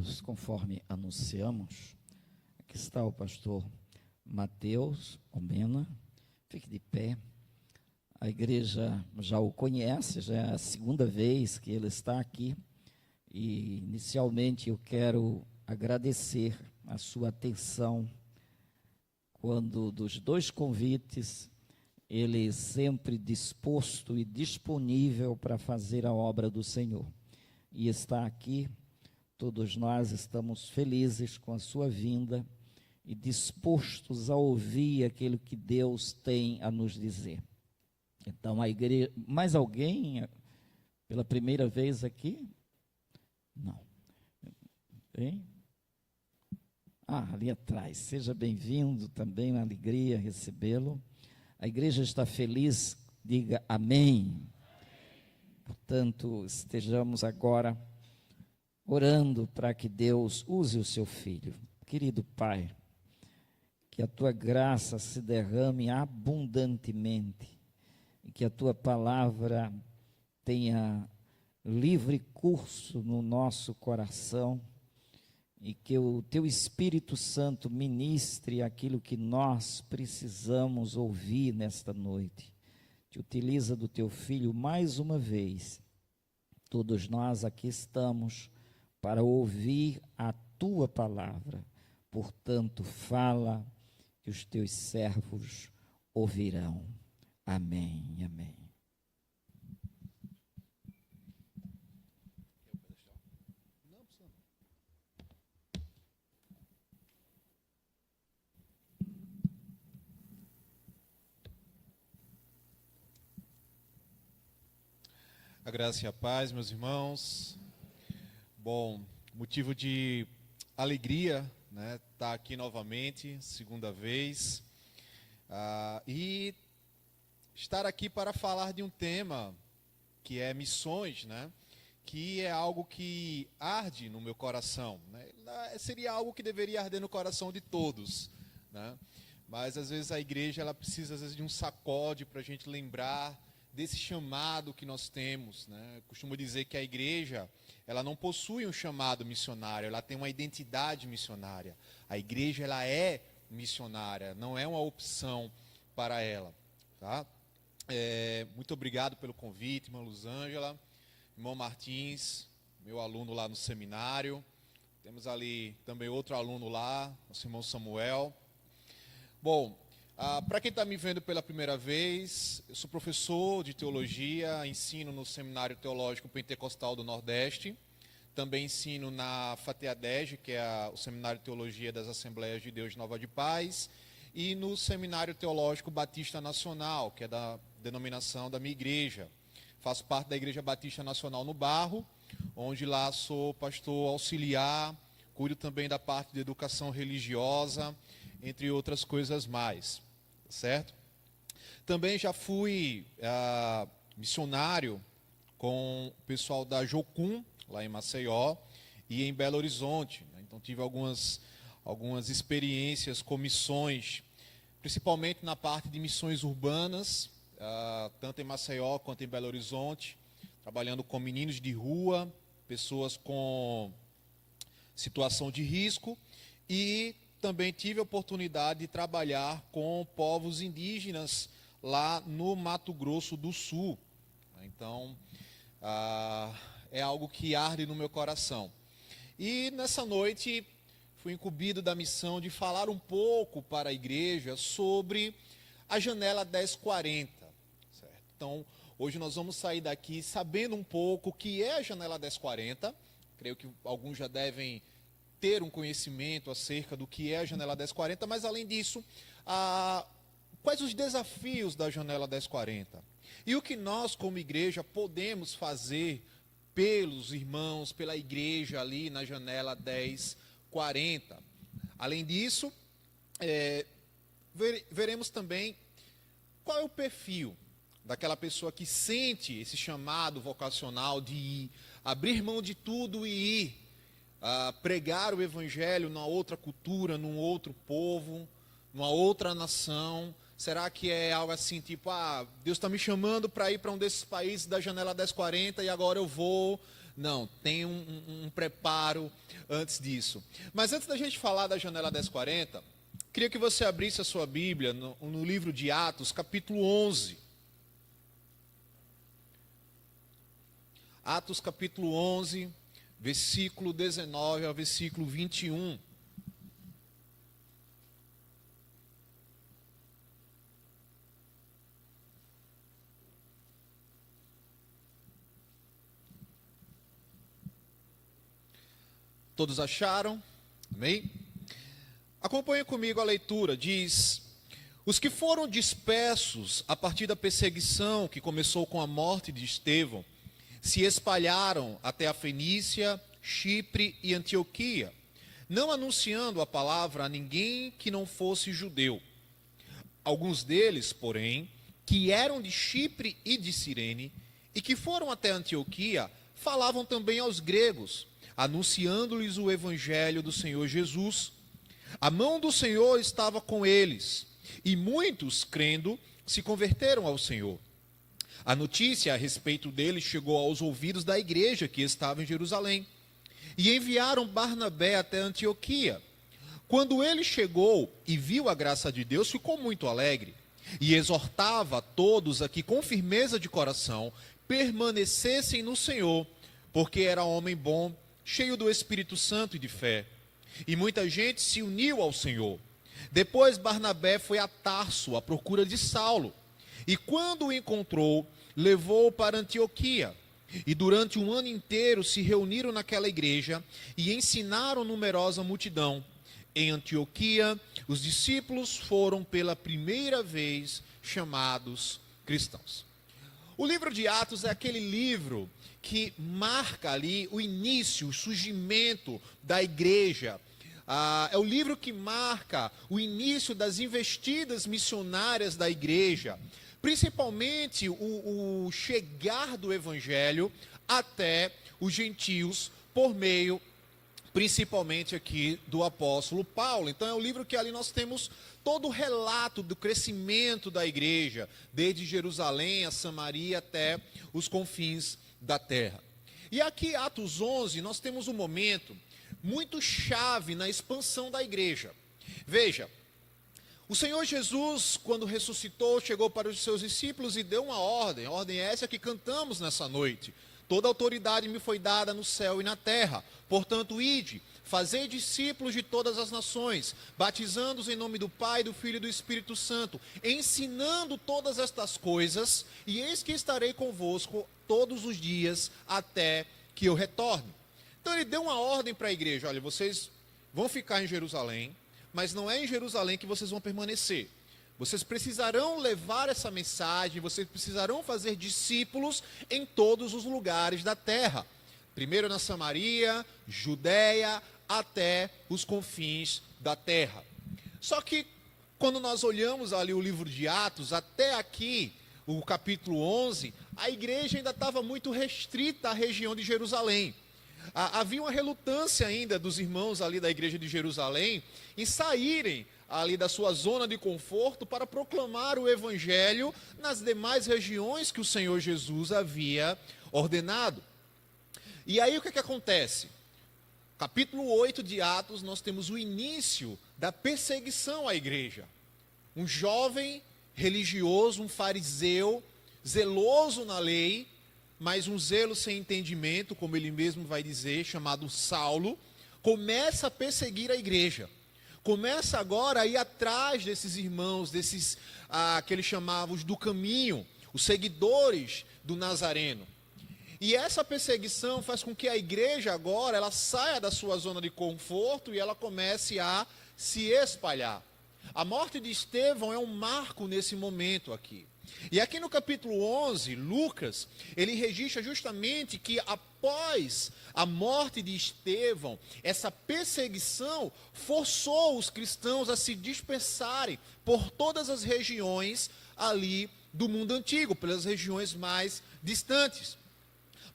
queridos, conforme anunciamos, aqui está o pastor Mateus Omena, fique de pé. A igreja já o conhece, já é a segunda vez que ele está aqui, e inicialmente eu quero agradecer a sua atenção quando dos dois convites, ele sempre disposto e disponível para fazer a obra do Senhor. E está aqui, todos nós estamos felizes com a sua vinda e dispostos a ouvir aquilo que Deus tem a nos dizer. Então, a igreja, mais alguém pela primeira vez aqui? Não. Tem? Ali atrás, seja bem-vindo, também uma alegria recebê-lo. A igreja está feliz, diga amém. Portanto, estejamos agora orando para que Deus use o seu filho. Querido Pai, que a tua graça se derrame abundantemente e que a tua palavra tenha livre curso no nosso coração e que o teu Espírito Santo ministre aquilo que nós precisamos ouvir nesta noite. Te utiliza do teu filho mais uma vez. Todos nós aqui estamos para ouvir a tua palavra. Portanto, fala que os teus servos ouvirão. Amém, amém. A graça e a paz, meus irmãos. Bom, motivo de alegria, né, estar aqui novamente, segunda vez, e estar aqui para falar de um tema que é missões, né, que é algo que arde no meu coração, né, seria algo que deveria arder no coração de todos, né, mas às vezes a igreja ela precisa às vezes de um sacode para a gente lembrar desse chamado que nós temos, né? Costumo dizer que a igreja, ela não possui um chamado missionário, ela tem uma identidade missionária. A igreja, ela é missionária, não é uma opção para ela, tá? Muito obrigado pelo convite, irmã Luzângela, irmão Martins, meu aluno lá no seminário. Temos ali também outro aluno lá, nosso irmão Samuel. Bom, para quem está me vendo pela primeira vez, eu sou professor de teologia, ensino no Seminário Teológico Pentecostal do Nordeste, também ensino na FATEADEG, que é o Seminário de Teologia das Assembleias de Deus de Nova de Paz, e no Seminário Teológico Batista Nacional, que é da denominação da minha igreja. Faço parte da Igreja Batista Nacional no Barro, onde lá sou pastor auxiliar, cuido também da parte de educação religiosa, entre outras coisas mais. Certo? Também já fui missionário com o pessoal da Jocum, lá em Maceió, e em Belo Horizonte, né? Então tive algumas experiências com missões, principalmente na parte de missões urbanas, tanto em Maceió quanto em Belo Horizonte, trabalhando com meninos de rua, pessoas com situação de risco, e também tive a oportunidade de trabalhar com povos indígenas lá no Mato Grosso do Sul. Então, é algo que arde no meu coração. E nessa noite, fui incumbido da missão de falar um pouco para a igreja sobre a janela 1040. Certo? Então, hoje nós vamos sair daqui sabendo um pouco o que é a janela 1040. Creio que alguns já devem ter um conhecimento acerca do que é a janela 1040, mas além disso, quais os desafios da janela 1040? E o que nós, como igreja, podemos fazer pelos irmãos, pela igreja ali na janela 1040? Além disso, veremos também qual é o perfil daquela pessoa que sente esse chamado vocacional de ir, abrir mão de tudo e ir pregar o evangelho numa outra cultura, num outro povo, numa outra nação. Será que é algo assim, tipo, Deus está me chamando para ir para um desses países da janela 1040 e agora eu vou, Não, tem um preparo antes disso. Mas antes da gente falar da janela 1040, queria que você abrisse a sua Bíblia no livro de Atos, capítulo 11. Atos, capítulo 11, versículo 19 ao versículo 21. Todos acharam? Amém? Acompanhe comigo a leitura. Diz: os que foram dispersos a partir da perseguição que começou com a morte de Estevão, se espalharam até a Fenícia, Chipre e Antioquia, não anunciando a palavra a ninguém que não fosse judeu. Alguns deles, porém, que eram de Chipre e de Cirene, e que foram até Antioquia, falavam também aos gregos, anunciando-lhes o evangelho do Senhor Jesus. A mão do Senhor estava com eles, e muitos, crendo, se converteram ao Senhor. A notícia a respeito deles chegou aos ouvidos da igreja que estava em Jerusalém, e enviaram Barnabé até Antioquia. Quando ele chegou e viu a graça de Deus, ficou muito alegre, e exortava a todos a que, com firmeza de coração, permanecessem no Senhor, porque era homem bom, cheio do Espírito Santo e de fé. E muita gente se uniu ao Senhor. Depois Barnabé foi a Tarso à procura de Saulo. E quando o encontrou, levou-o para Antioquia. E durante um ano inteiro se reuniram naquela igreja e ensinaram numerosa multidão. Em Antioquia, os discípulos foram pela primeira vez chamados cristãos. O livro de Atos é aquele livro que marca ali o início, o surgimento da igreja. É o livro que marca o início das investidas missionárias da igreja, principalmente o chegar do evangelho até os gentios por meio, principalmente aqui, do apóstolo Paulo. Então é o livro que ali nós temos todo o relato do crescimento da igreja, desde Jerusalém a Samaria até os confins da terra. E aqui, Atos 11, nós temos um momento muito chave na expansão da igreja. Veja, o Senhor Jesus, quando ressuscitou, chegou para os seus discípulos e deu uma ordem. A ordem é essa que cantamos nessa noite. Toda autoridade me foi dada no céu e na terra. Portanto, ide, fazei discípulos de todas as nações, batizando-os em nome do Pai, do Filho e do Espírito Santo, ensinando todas estas coisas, e eis que estarei convosco todos os dias até que eu retorne. Então ele deu uma ordem para a igreja: olha, vocês vão ficar em Jerusalém, mas não é em Jerusalém que vocês vão permanecer. Vocês precisarão levar essa mensagem, vocês precisarão fazer discípulos em todos os lugares da terra. Primeiro na Samaria, Judéia, até os confins da terra. Só que quando nós olhamos ali o livro de Atos, até aqui, o capítulo 11, a igreja ainda estava muito restrita à região de Jerusalém. Havia uma relutância ainda dos irmãos ali da igreja de Jerusalém em saírem ali da sua zona de conforto para proclamar o evangelho nas demais regiões que o Senhor Jesus havia ordenado. E aí o que acontece? Capítulo 8 de Atos, nós temos o início da perseguição à igreja. Um jovem religioso, um fariseu, zeloso na lei, mas um zelo sem entendimento, como ele mesmo vai dizer, chamado Saulo, começa a perseguir a igreja. Começa agora a ir atrás desses irmãos, desses que ele chamava os do caminho, os seguidores do Nazareno. E essa perseguição faz com que a igreja agora ela saia da sua zona de conforto e ela comece a se espalhar. A morte de Estevão é um marco nesse momento aqui. E aqui no capítulo 11, Lucas, ele registra justamente que após a morte de Estevão, essa perseguição forçou os cristãos a se dispersarem por todas as regiões ali do mundo antigo, pelas regiões mais distantes.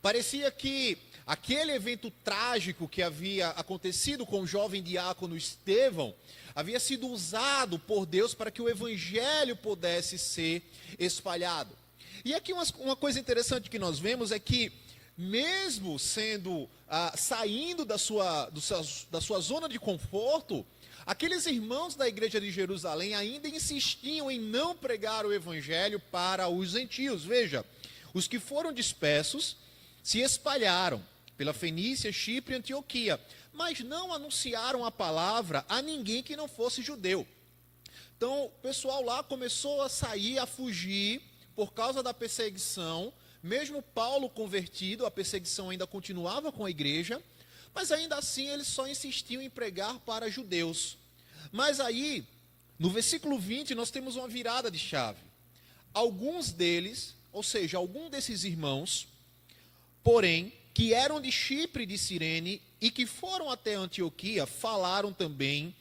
Parecia que aquele evento trágico que havia acontecido com o jovem diácono Estevão havia sido usado por Deus para que o evangelho pudesse ser espalhado. E aqui uma coisa interessante que nós vemos é que mesmo saindo da sua zona de conforto, aqueles irmãos da igreja de Jerusalém ainda insistiam em não pregar o evangelho para os gentios. Veja, os que foram dispersos se espalharam pela Fenícia, Chipre e Antioquia, mas não anunciaram a palavra a ninguém que não fosse judeu. Então, o pessoal lá começou a sair, a fugir por causa da perseguição. Mesmo Paulo convertido, a perseguição ainda continuava com a igreja, mas ainda assim eles só insistiam em pregar para judeus. Mas aí, no versículo 20, nós temos uma virada de chave. Alguns deles, ou seja, algum desses irmãos, porém, que eram de Chipre e de Cirene e que foram até Antioquia, falaram também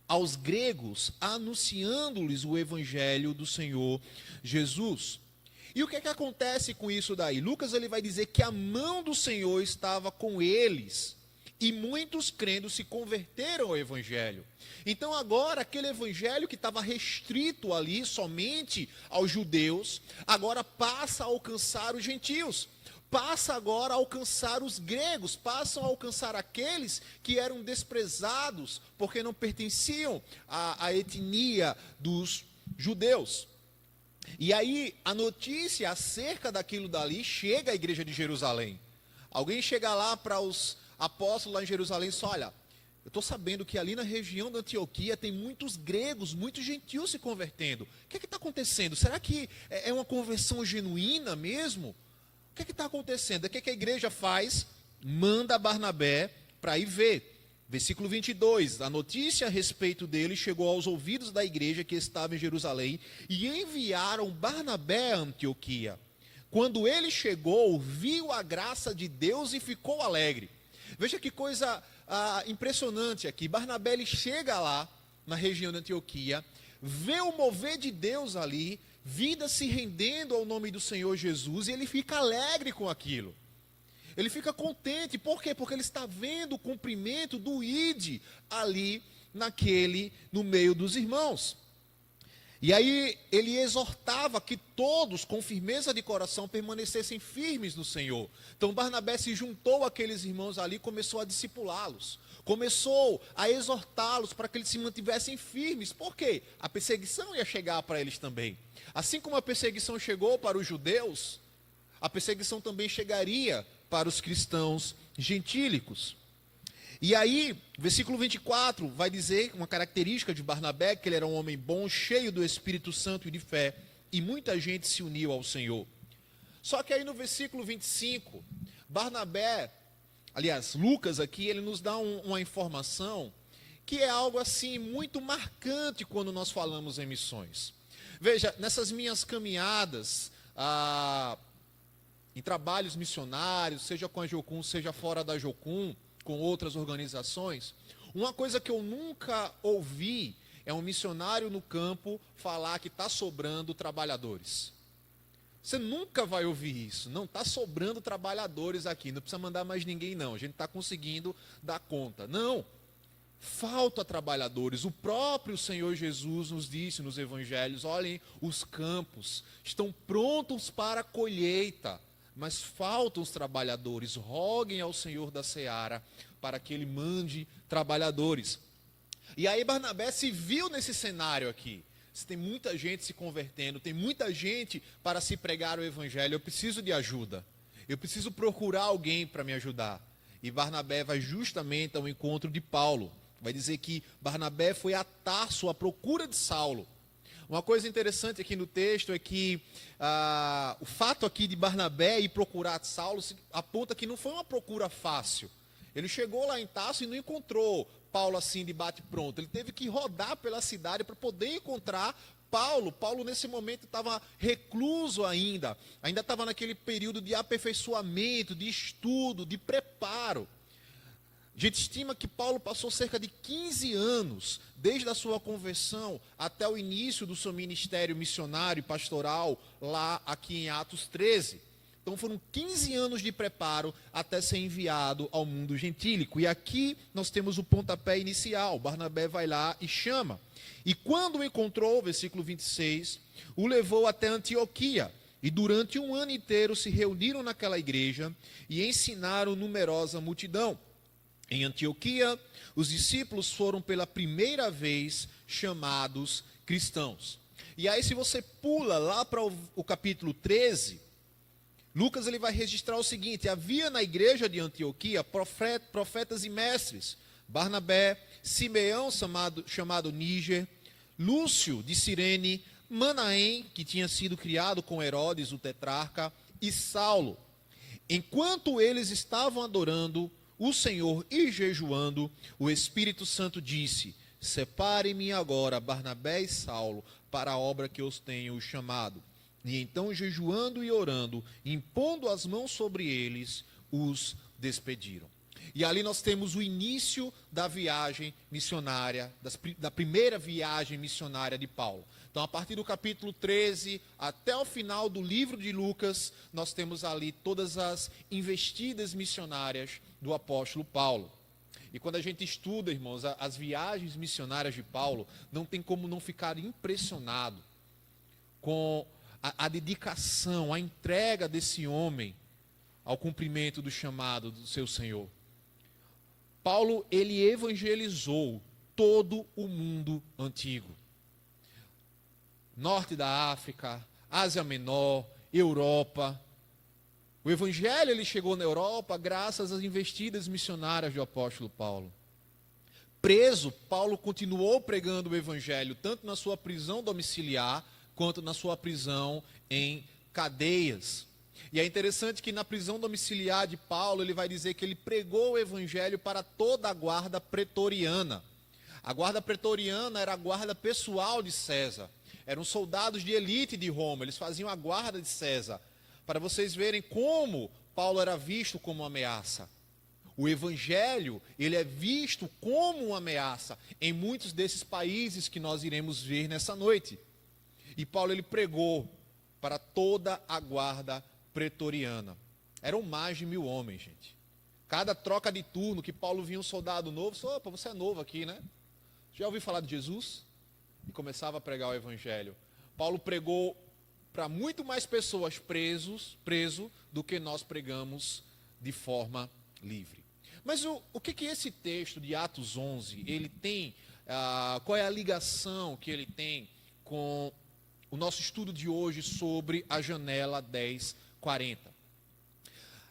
aos gregos, anunciando-lhes o evangelho do Senhor Jesus. E o que é que acontece com isso daí? Lucas ele vai dizer que a mão do Senhor estava com eles, e muitos crendo se converteram ao evangelho. Então agora aquele evangelho que estava restrito ali somente aos judeus, agora passa a alcançar os gentios. Passa agora a alcançar os gregos, passam a alcançar aqueles que eram desprezados, porque não pertenciam à etnia dos judeus. E aí, a notícia acerca daquilo dali chega à igreja de Jerusalém. Alguém chega lá para os apóstolos lá em Jerusalém e diz, olha, eu estou sabendo que ali na região da Antioquia tem muitos gregos, muitos gentios se convertendo. O que está acontecendo? Será que é uma conversão genuína mesmo? O que está acontecendo? O que a igreja faz? Manda Barnabé para ir ver. Versículo 22, a notícia a respeito dele chegou aos ouvidos da igreja que estava em Jerusalém e enviaram Barnabé a Antioquia. Quando ele chegou, viu a graça de Deus e ficou alegre. Veja que coisa impressionante aqui. Barnabé ele chega lá, na região de Antioquia, vê o mover de Deus ali, vida se rendendo ao nome do Senhor Jesus, e ele fica alegre com aquilo. Ele fica contente, por quê? Porque ele está vendo o cumprimento do ID ali, no meio dos irmãos. E aí ele exortava que todos, com firmeza de coração, permanecessem firmes no Senhor. Então Barnabé se juntou àqueles irmãos ali e começou a discipulá-los. Começou a exortá-los para que eles se mantivessem firmes. Por quê? A perseguição ia chegar para eles também. Assim como a perseguição chegou para os judeus, a perseguição também chegaria para os cristãos gentílicos. E aí, versículo 24 vai dizer uma característica de Barnabé, que ele era um homem bom, cheio do Espírito Santo e de fé, e muita gente se uniu ao Senhor. Só que aí no versículo 25, Lucas aqui, ele nos dá uma informação que é algo assim muito marcante quando nós falamos em missões. Veja, nessas minhas caminhadas, em trabalhos missionários, seja com a Jocum, seja fora da Jocum, com outras organizações, uma coisa que eu nunca ouvi é um missionário no campo falar que está sobrando trabalhadores. Você nunca vai ouvir isso. Não está sobrando trabalhadores aqui, não precisa mandar mais ninguém não, a gente está conseguindo dar conta. Não, falta trabalhadores. O próprio Senhor Jesus nos disse nos evangelhos, olhem, os campos estão prontos para a colheita, mas faltam os trabalhadores. Roguem ao Senhor da seara para que ele mande trabalhadores. E aí Barnabé se viu nesse cenário aqui. Tem muita gente se convertendo, tem muita gente para se pregar o evangelho. Eu preciso de ajuda. Eu preciso procurar alguém para me ajudar. E Barnabé vai justamente ao encontro de Paulo. Vai dizer que Barnabé foi a Tarso à procura de Saulo. Uma coisa interessante aqui no texto é que o fato aqui de Barnabé ir procurar Saulo aponta que não foi uma procura fácil. Ele chegou lá em Tarso e não encontrou Paulo assim de bate-pronto. Ele teve que rodar pela cidade para poder encontrar Paulo. Paulo nesse momento estava recluso ainda estava naquele período de aperfeiçoamento, de estudo, de preparo. A gente estima que Paulo passou cerca de 15 anos, desde a sua conversão até o início do seu ministério missionário e pastoral, lá aqui em Atos 13. Então foram 15 anos de preparo até ser enviado ao mundo gentílico. E aqui nós temos o pontapé inicial. Barnabé vai lá e chama. E quando o encontrou, versículo 26, o levou até Antioquia. E durante um ano inteiro se reuniram naquela igreja e ensinaram numerosa multidão. Em Antioquia, os discípulos foram pela primeira vez chamados cristãos. E aí, se você pula lá para o capítulo 13, Lucas ele vai registrar o seguinte: havia na igreja de Antioquia profetas e mestres, Barnabé, Simeão, chamado Níger, Lúcio de Cirene, Manaém, que tinha sido criado com Herodes, o tetrarca, e Saulo. Enquanto eles estavam adorando o Senhor e jejuando, o Espírito Santo disse: separe-me agora Barnabé e Saulo para a obra que os tenho chamado. E então, jejuando e orando, impondo as mãos sobre eles, os despediram. E ali nós temos o início da viagem missionária, da primeira viagem missionária de Paulo. Então, a partir do capítulo 13 até o final do livro de Lucas, nós temos ali todas as investidas missionárias do apóstolo Paulo. E quando a gente estuda, irmãos, as viagens missionárias de Paulo, não tem como não ficar impressionado com a dedicação, a entrega desse homem ao cumprimento do chamado do seu Senhor. Paulo, ele evangelizou todo o mundo antigo. Norte da África, Ásia Menor, Europa. O evangelho ele chegou na Europa graças às investidas missionárias do apóstolo Paulo. Preso, Paulo continuou pregando o evangelho, tanto na sua prisão domiciliar, quanto na sua prisão em cadeias. E é interessante que na prisão domiciliar de Paulo, ele vai dizer que ele pregou o evangelho para toda a guarda pretoriana. A guarda pretoriana era a guarda pessoal de César. Eram soldados de elite de Roma, eles faziam a guarda de César. Para vocês verem como Paulo era visto como uma ameaça. O evangelho, ele é visto como uma ameaça em muitos desses países que nós iremos ver nessa noite. E Paulo, ele pregou para toda a guarda pretoriana. Eram mais de 1000 homens, gente. Cada troca de turno que Paulo via um soldado novo, opa, você é novo aqui, né? Já ouviu falar de Jesus? E começava a pregar o evangelho. Paulo pregou para muito mais pessoas preso do que nós pregamos de forma livre. Mas o que esse texto de Atos 11, ele tem, qual é a ligação que ele tem com o nosso estudo de hoje sobre a janela 1040?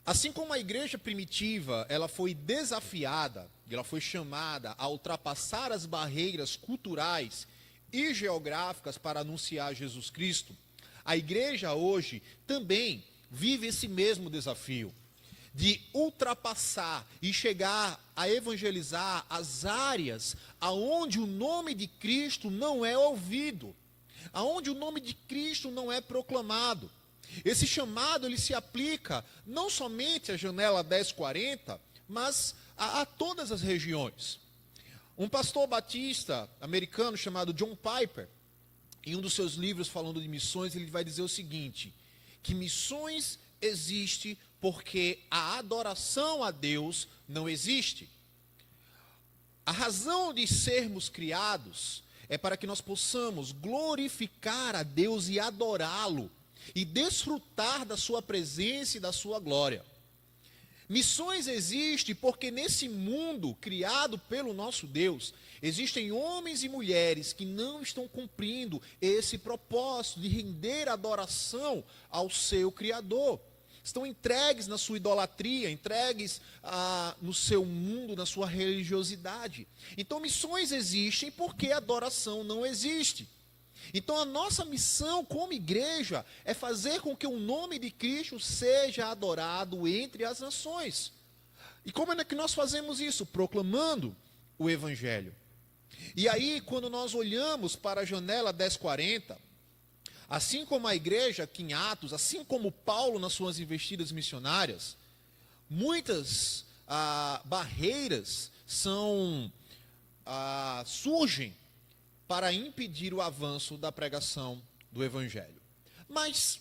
Assim como a igreja primitiva, ela foi desafiada, ela foi chamada a ultrapassar as barreiras culturais e geográficas para anunciar Jesus Cristo, a igreja hoje também vive esse mesmo desafio de ultrapassar e chegar a evangelizar as áreas aonde o nome de Cristo não é ouvido, aonde o nome de Cristo não é proclamado. Esse chamado ele se aplica não somente à janela 1040, mas a todas as regiões. Um pastor batista americano chamado John Piper, em um dos seus livros falando de missões, ele vai dizer o seguinte, que missões existe porque a adoração a Deus não existe. A razão de sermos criados é para que nós possamos glorificar a Deus e adorá-lo, e desfrutar da sua presença e da sua glória. Missões existem porque nesse mundo criado pelo nosso Deus, existem homens e mulheres que não estão cumprindo esse propósito de render adoração ao seu Criador. Estão entregues na sua idolatria, entregues no seu mundo, na sua religiosidade. Então missões existem porque a adoração não existe. Então a nossa missão como igreja é fazer com que o nome de Cristo seja adorado entre as nações. E como é que nós fazemos isso? Proclamando o Evangelho. E aí, quando nós olhamos para a janela 1040, assim como a igreja aqui em Atos, assim como Paulo nas suas investidas missionárias, muitas barreiras surgem para impedir o avanço da pregação do Evangelho. Mas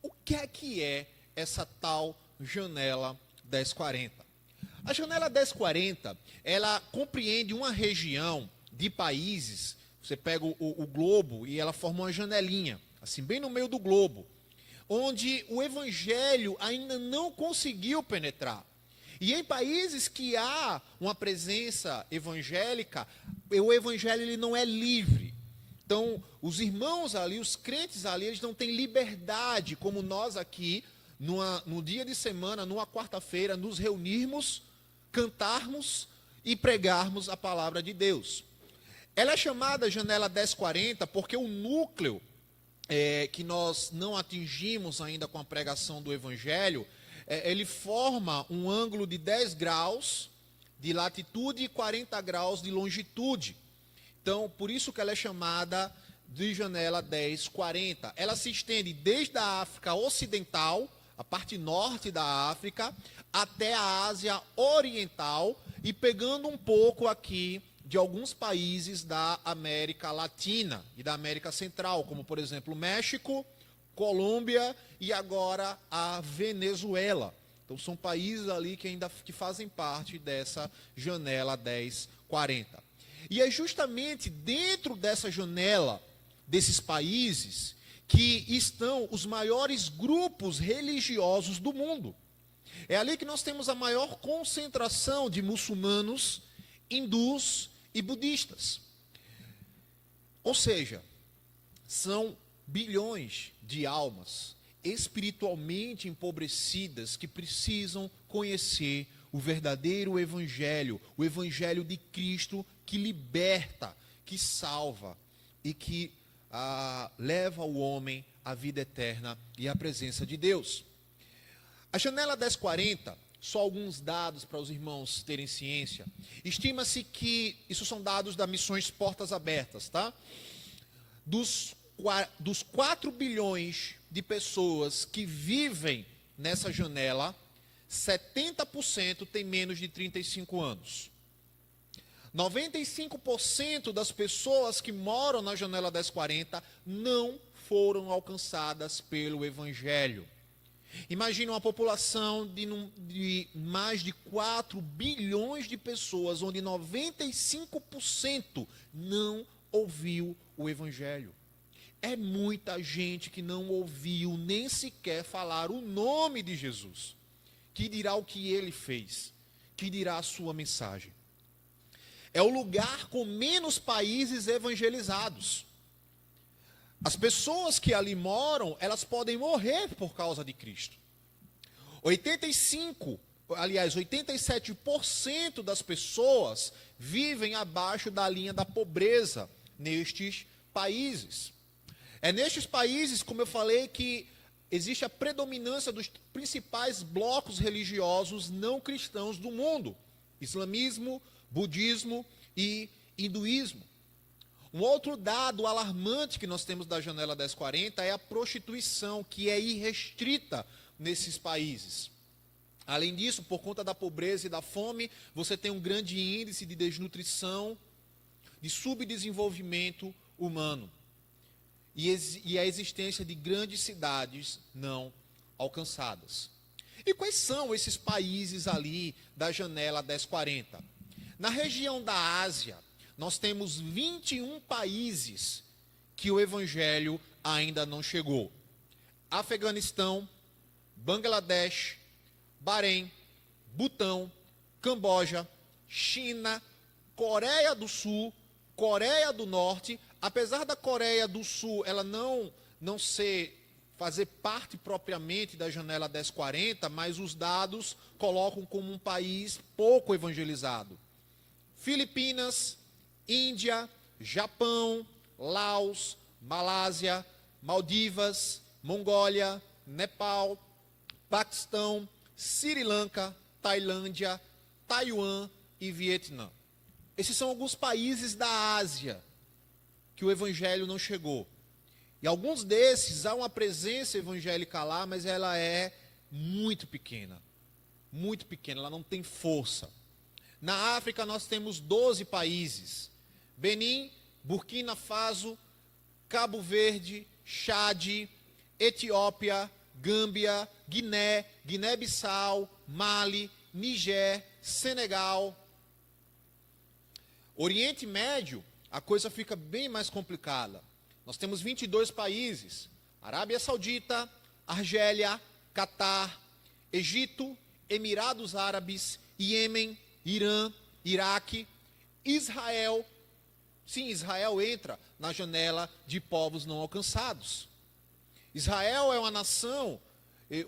o que é essa tal janela 1040? A janela 1040, ela compreende uma região de países, você pega o globo e ela forma uma janelinha, assim, bem no meio do globo, onde o evangelho ainda não conseguiu penetrar. E em países que há uma presença evangélica, o evangelho ele não é livre. Então, os irmãos ali, os crentes ali, eles não têm liberdade, como nós aqui, no dia de semana, numa quarta-feira, nos reunirmos, cantarmos e pregarmos a palavra de Deus. Ela é chamada janela 1040 porque o núcleo que nós não atingimos ainda com a pregação do evangelho, ele forma um ângulo de 10 graus de latitude e 40 graus de longitude. Então, por isso que ela é chamada de janela 1040. Ela se estende desde a África Ocidental, a parte norte da África, até a Ásia Oriental e pegando um pouco aqui de alguns países da América Latina e da América Central, como, por exemplo, México, Colômbia e agora a Venezuela. Então, são países ali que fazem parte dessa janela 1040. E é justamente dentro dessa janela desses países que estão os maiores grupos religiosos do mundo. É ali que nós temos a maior concentração de muçulmanos, hindus e budistas. Ou seja, são bilhões de almas espiritualmente empobrecidas que precisam conhecer o verdadeiro evangelho, o evangelho de Cristo que liberta, que salva e que leva o homem à vida eterna e à presença de Deus. A janela 1040, só alguns dados para os irmãos terem ciência. Estima-se que, isso são dados da Missões Portas Abertas, tá? Dos 4 bilhões de pessoas que vivem nessa janela, 70% tem menos de 35 anos. 95% das pessoas que moram na janela 1040 não foram alcançadas pelo Evangelho. Imagina uma população de mais de 4 bilhões de pessoas, onde 95% não ouviu o Evangelho. É muita gente que não ouviu nem sequer falar o nome de Jesus, que dirá o que ele fez, que dirá a sua mensagem. É o lugar com menos países evangelizados. As pessoas que ali moram, elas podem morrer por causa de Cristo. 87% das pessoas vivem abaixo da linha da pobreza nestes países. É nestes países, como eu falei, que existe a predominância dos principais blocos religiosos não cristãos do mundo: islamismo, budismo e hinduísmo. Um outro dado alarmante que nós temos da janela 1040 é a prostituição, que é irrestrita nesses países. Além disso, por conta da pobreza e da fome, você tem um grande índice de desnutrição, de subdesenvolvimento humano. E a existência de grandes cidades não alcançadas. E quais são esses países ali da janela 1040? Na região da Ásia, nós temos 21 países que o evangelho ainda não chegou. Afeganistão, Bangladesh, Bahrein, Butão, Camboja, China, Coreia do Sul, Coreia do Norte. Apesar da Coreia do Sul ela não fazer parte propriamente da janela 1040, mas os dados colocam como um país pouco evangelizado. Filipinas, Índia, Japão, Laos, Malásia, Maldivas, Mongólia, Nepal, Paquistão, Sri Lanka, Tailândia, Taiwan e Vietnã. Esses são alguns países da Ásia que o evangelho não chegou. E alguns desses há uma presença evangélica lá, mas ela é muito pequena, ela não tem força. Na África nós temos 12 países: Benin, Burkina Faso, Cabo Verde, Chade, Etiópia, Gâmbia, Guiné, Guiné-Bissau, Mali, Niger, Senegal. Oriente Médio, a coisa fica bem mais complicada. Nós temos 22 países: Arábia Saudita, Argélia, Catar, Egito, Emirados Árabes, Iêmen, Irã, Iraque, Israel. Sim, Israel entra na janela de povos não alcançados. Israel é uma nação.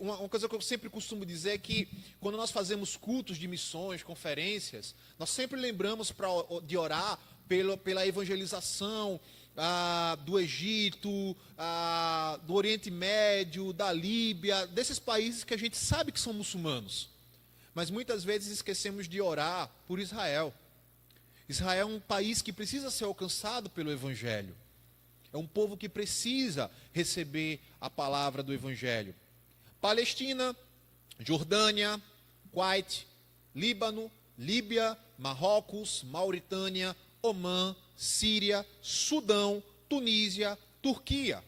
Uma coisa que eu sempre costumo dizer é que quando nós fazemos cultos de missões, conferências, nós sempre lembramos de orar pela evangelização do Egito, do Oriente Médio, da Líbia, desses países que a gente sabe que são muçulmanos. Mas muitas vezes esquecemos de orar por Israel. Israel é um país que precisa ser alcançado pelo Evangelho. É um povo que precisa receber a palavra do Evangelho. Palestina, Jordânia, Kuwait, Líbano, Líbia, Marrocos, Mauritânia, Omã, Síria, Sudão, Tunísia, Turquia.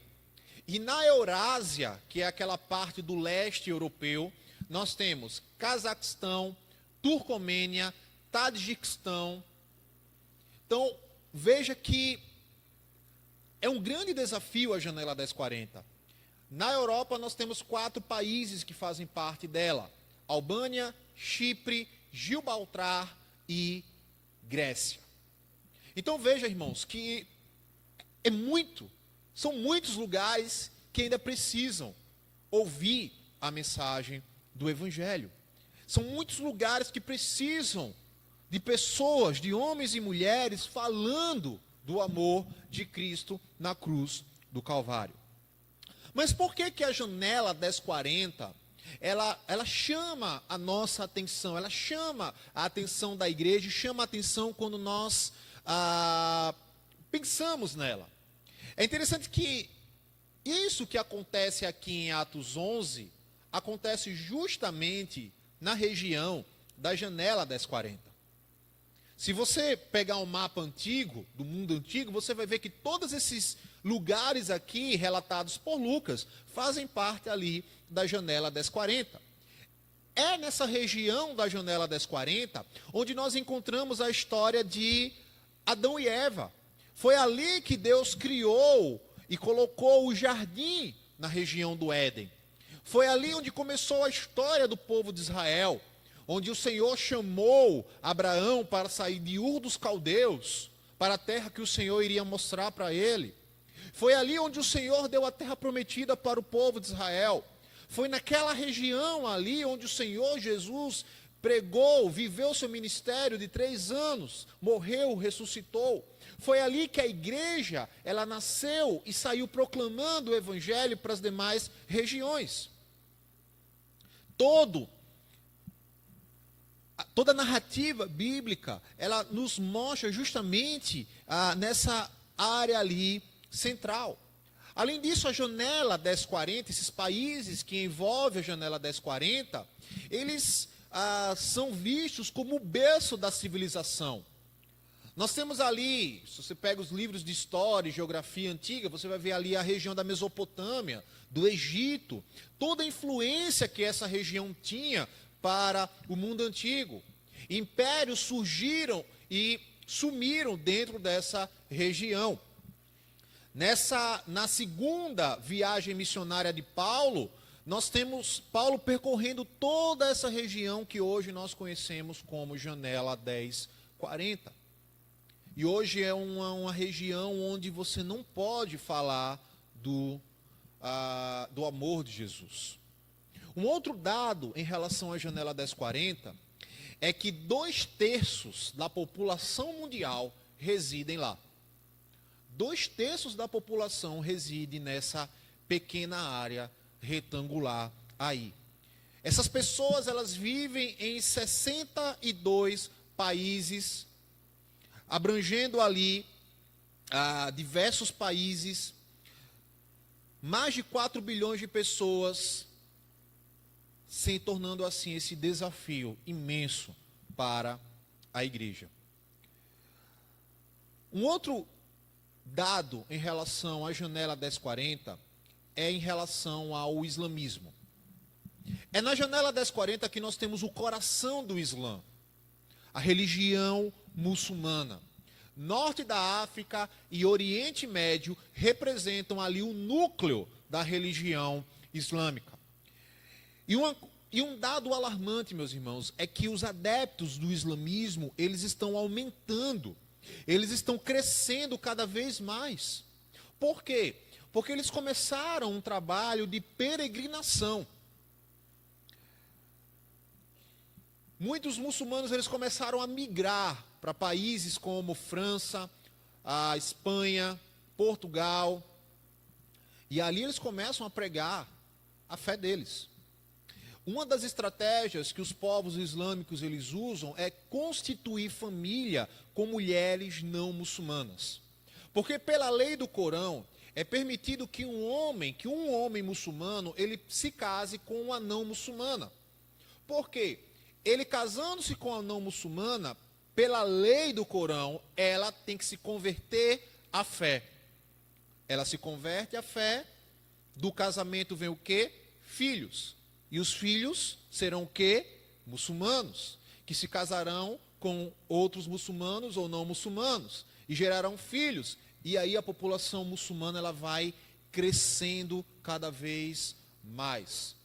E na Eurásia, que é aquela parte do leste europeu, nós temos Cazaquistão, Turcomênia, Tajiquistão. Então, veja que é um grande desafio a janela 1040. Na Europa, nós temos 4 países que fazem parte dela: Albânia, Chipre, Gibraltar e Grécia. Então, veja, irmãos, que são muitos lugares que ainda precisam ouvir a mensagem do Evangelho. São muitos lugares que precisam de pessoas, de homens e mulheres, falando do amor de Cristo na cruz do Calvário. Mas por que a janela 1040, ela chama a nossa atenção, ela chama a atenção da igreja, chama a atenção quando nós pensamos nela? É interessante que isso que acontece aqui em Atos 11, acontece justamente na região da janela 1040. Se você pegar um mapa antigo, do mundo antigo, você vai ver que todos esses lugares aqui, relatados por Lucas, fazem parte ali da janela 1040. É nessa região da janela 1040 onde nós encontramos a história de Adão e Eva. Foi ali que Deus criou e colocou o jardim na região do Éden. Foi ali onde começou a história do povo de Israel, onde o Senhor chamou Abraão para sair de Ur dos Caldeus, para a terra que o Senhor iria mostrar para ele. Foi ali onde o Senhor deu a terra prometida para o povo de Israel. Foi naquela região ali onde o Senhor Jesus pregou, viveu seu ministério de 3 anos, morreu, ressuscitou. Foi ali que a igreja, ela nasceu e saiu proclamando o evangelho para as demais regiões. Toda a narrativa bíblica, ela nos mostra justamente nessa área ali central. Além disso, a janela 1040, esses países que envolvem a janela 1040, eles são vistos como o berço da civilização. Nós temos ali, se você pega os livros de história e geografia antiga, você vai ver ali a região da Mesopotâmia, do Egito, toda a influência que essa região tinha para o mundo antigo. Impérios surgiram e sumiram dentro dessa região. Na segunda viagem missionária de Paulo, nós temos Paulo percorrendo toda essa região que hoje nós conhecemos como janela 1040. E hoje é uma região onde você não pode falar do amor de Jesus. Um outro dado em relação à janela 1040 é que 2/3 da população mundial residem lá. 2/3 da população reside nessa pequena área retangular aí. Essas pessoas, elas vivem em 62 países, abrangendo ali diversos países, mais de 4 bilhões de pessoas, se tornando assim esse desafio imenso para a igreja. Um outro dado em relação à janela 1040 é em relação ao islamismo. É na janela 1040 que nós temos o coração do Islã, a religião muçulmana. Norte da África e Oriente Médio representam ali o núcleo da religião islâmica. E um dado alarmante, meus irmãos, é que os adeptos do islamismo, eles estão aumentando, eles estão crescendo cada vez mais. Por quê? Porque eles começaram um trabalho de peregrinação. Muitos muçulmanos eles começaram a migrar para países como França, a Espanha, Portugal, e ali eles começam a pregar a fé deles. Uma das estratégias que os povos islâmicos eles usam é constituir família com mulheres não muçulmanas. Porque pela lei do Corão é permitido que um homem muçulmano, ele se case com uma não muçulmana. Por quê? Ele casando-se com a não muçulmana, pela lei do Corão, ela tem que se converter à fé. Ela se converte à fé, do casamento vem o quê? Filhos. E os filhos serão o quê? Muçulmanos, que se casarão com outros muçulmanos ou não muçulmanos, e gerarão filhos. E aí a população muçulmana ela vai crescendo cada vez mais.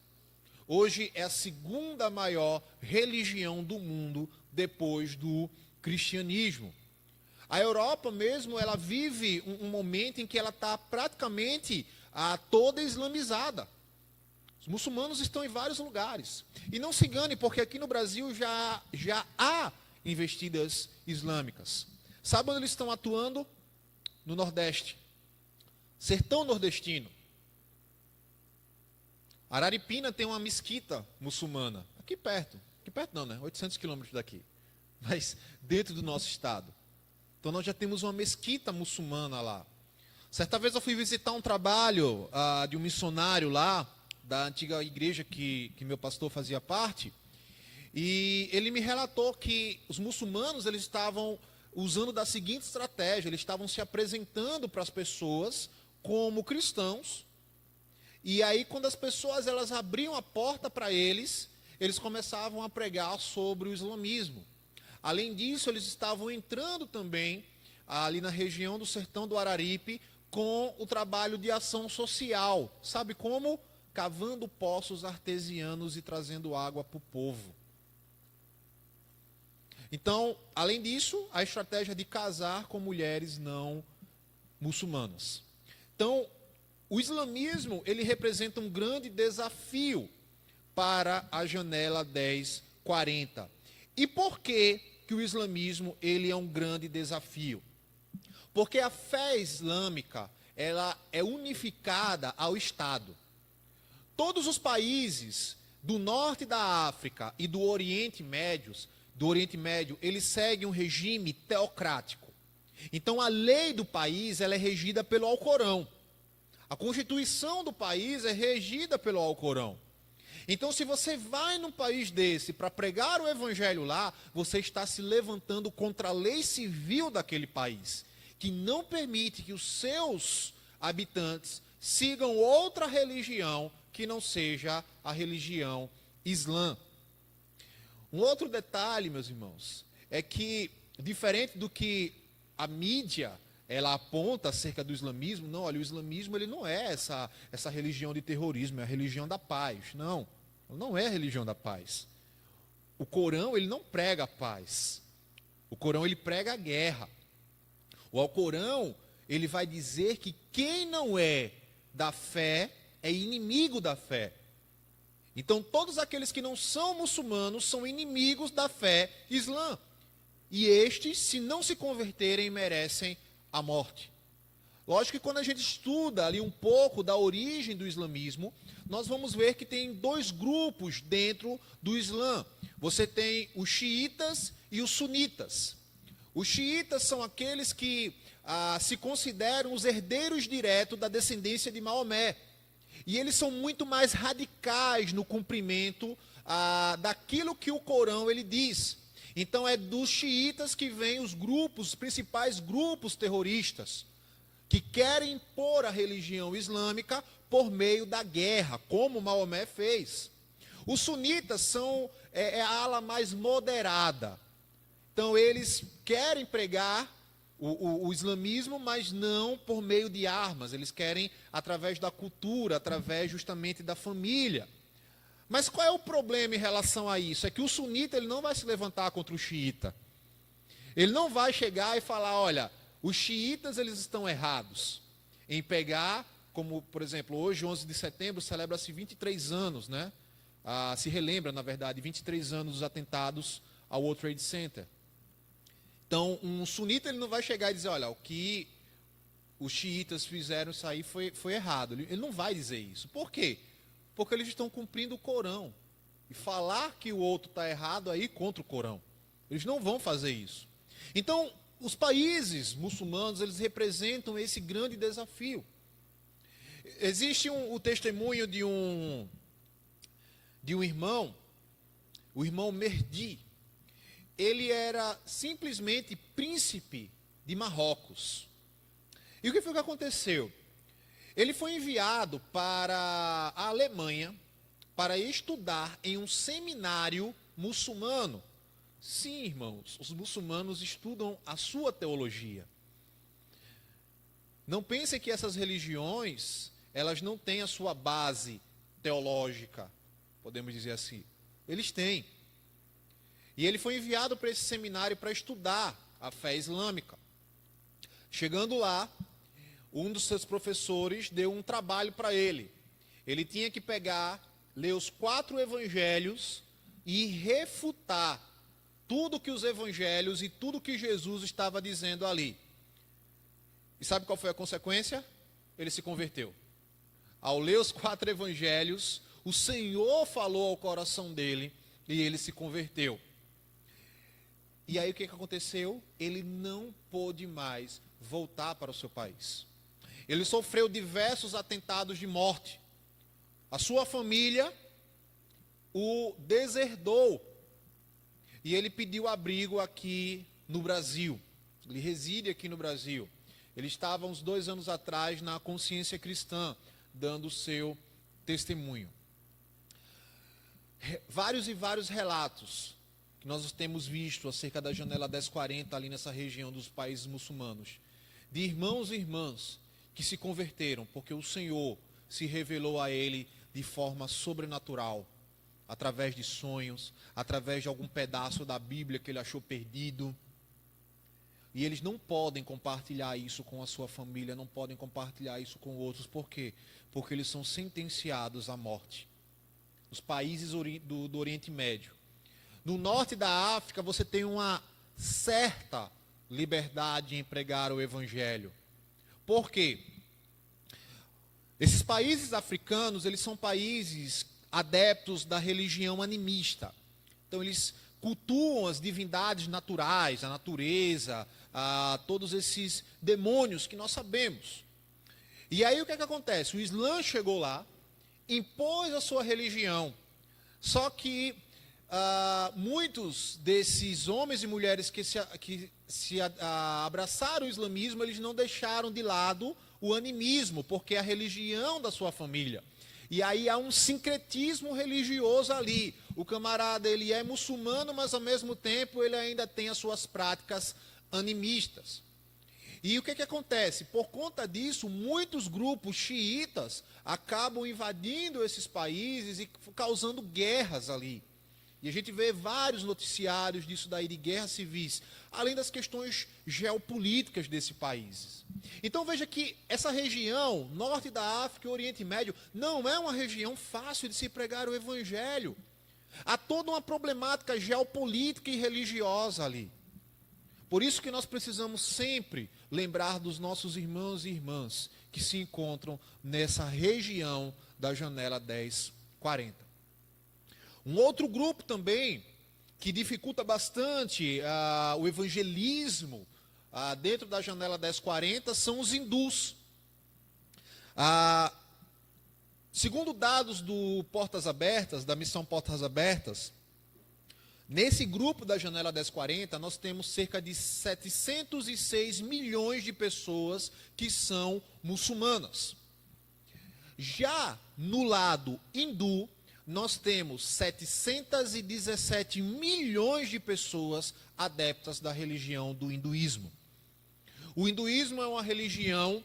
Hoje é a segunda maior religião do mundo depois do cristianismo. A Europa mesmo, ela vive um momento em que ela está praticamente toda islamizada. Os muçulmanos estão em vários lugares. E não se engane, porque aqui no Brasil já há investidas islâmicas. Sabe onde eles estão atuando? No Nordeste. Sertão nordestino. Araripina tem uma mesquita muçulmana. Aqui perto não, né? 800 quilômetros daqui. Mas dentro do nosso estado. Então nós já temos uma mesquita muçulmana lá. Certa vez eu fui visitar um trabalho de um missionário lá, da antiga igreja que meu pastor fazia parte, e ele me relatou que os muçulmanos eles estavam usando da seguinte estratégia: eles estavam se apresentando para as pessoas como cristãos, e aí quando as pessoas elas abriam a porta para eles começavam a pregar sobre o islamismo. Além disso, eles estavam entrando também ali na região do sertão do Araripe com o trabalho de ação social. Sabe como? Cavando poços artesianos e trazendo água para o povo. Então, além disso, a estratégia de casar com mulheres não muçulmanas. Então, o islamismo, ele representa um grande desafio para a janela 1040. E por que o islamismo ele é um grande desafio? Porque a fé islâmica, ela é unificada ao Estado. Todos os países do norte da África e do Oriente Médio, eles seguem um regime teocrático. Então a lei do país ela é regida pelo Alcorão. A constituição do país é regida pelo Alcorão. Então, se você vai num país desse para pregar o evangelho lá, você está se levantando contra a lei civil daquele país, que não permite que os seus habitantes sigam outra religião que não seja a religião islã. Um outro detalhe, meus irmãos, é que, diferente do que a mídia ela aponta acerca do islamismo, não, olha, o islamismo ele não é essa religião de terrorismo, é a religião da paz. Não é a religião da paz. O Corão, ele não prega a paz. O Corão, ele prega a guerra. O Alcorão, ele vai dizer que quem não é da fé é inimigo da fé. Então, todos aqueles que não são muçulmanos são inimigos da fé islã. E estes, se não se converterem, merecem a morte. Lógico que quando a gente estuda ali um pouco da origem do islamismo, nós vamos ver que tem dois grupos dentro do Islã. Você tem os xiitas e os sunitas. Os xiitas são aqueles que se consideram os herdeiros diretos da descendência de Maomé. E eles são muito mais radicais no cumprimento daquilo que o Corão ele diz. Então é dos xiitas que vêm os principais grupos terroristas, que querem impor a religião islâmica por meio da guerra, como Maomé fez. Os sunitas são a ala mais moderada. Então eles querem pregar o islamismo, mas não por meio de armas. Eles querem através da cultura, através justamente da família. Mas qual é o problema em relação a isso? É que o sunita ele não vai se levantar contra o xiita. Ele não vai chegar e falar, olha, os xiitas eles estão errados em pegar, como, por exemplo, hoje, 11 de setembro, celebra-se 23 anos, né? Se relembra, na verdade, 23 anos dos atentados ao World Trade Center. Então, um sunita ele não vai chegar e dizer, olha, o que os xiitas fizeram isso aí foi errado. Ele não vai dizer isso. Por quê? Porque eles estão cumprindo o Corão. E falar que o outro está errado aí contra o Corão. Eles não vão fazer isso. Então, os países muçulmanos, eles representam esse grande desafio. Existe o testemunho de um irmão, o irmão Merdi. Ele era simplesmente príncipe de Marrocos. E o que foi que aconteceu? Ele foi enviado para a Alemanha para estudar em um seminário muçulmano. Sim, irmãos, os muçulmanos estudam a sua teologia. Não pensem que essas religiões, elas não têm a sua base teológica, podemos dizer assim. Eles têm. E ele foi enviado para esse seminário para estudar a fé islâmica. Chegando lá, um dos seus professores deu um trabalho para ele. Ele tinha que pegar, ler os 4 evangelhos e refutar tudo que os evangelhos e tudo que Jesus estava dizendo ali. E sabe qual foi a consequência? Ele se converteu. Ao ler os 4 evangelhos, o Senhor falou ao coração dele e ele se converteu. E aí o que aconteceu? Ele não pôde mais voltar para o seu país. Ele sofreu diversos atentados de morte. A sua família o deserdou. E ele pediu abrigo aqui no Brasil. Ele reside aqui no Brasil. Ele estava uns 2 anos atrás na Consciência Cristã, dando o seu testemunho. Vários e vários relatos que nós temos visto acerca da janela 1040 ali nessa região dos países muçulmanos, de irmãos e irmãs que se converteram porque o Senhor se revelou a ele de forma sobrenatural, através de sonhos, através de algum pedaço da Bíblia que ele achou perdido. E eles não podem compartilhar isso com a sua família, não podem compartilhar isso com outros. Por quê? Porque eles são sentenciados à morte. Os países do Oriente Médio. No norte da África, você tem uma certa liberdade em pregar o Evangelho. Por quê? Esses países africanos, eles são países adeptos da religião animista. Então, eles cultuam as divindades naturais, a natureza, todos esses demônios que nós sabemos. E aí, o que é que acontece? O Islã chegou lá, impôs a sua religião, só que muitos desses homens e mulheres que abraçaram o islamismo, eles não deixaram de lado o animismo, porque é a religião da sua família. E aí há um sincretismo religioso ali. O camarada, ele é muçulmano, mas ao mesmo tempo ele ainda tem as suas práticas animistas. E o que que acontece? Por conta disso, muitos grupos xiitas acabam invadindo esses países e causando guerras ali. E a gente vê vários noticiários disso daí, de guerras civis, além das questões geopolíticas desses países. Então veja que essa região, norte da África e Oriente Médio, não é uma região fácil de se pregar o Evangelho. Há toda uma problemática geopolítica e religiosa ali. Por isso que nós precisamos sempre lembrar dos nossos irmãos e irmãs que se encontram nessa região da janela 1040. Um outro grupo também que dificulta bastante o evangelismo dentro da janela 1040 são os hindus. Segundo dados do Portas Abertas, da missão Portas Abertas, nesse grupo da janela 1040, nós temos cerca de 706 milhões de pessoas que são muçulmanas. Já no lado hindu, nós temos 717 milhões de pessoas adeptas da religião do hinduísmo. O hinduísmo é uma religião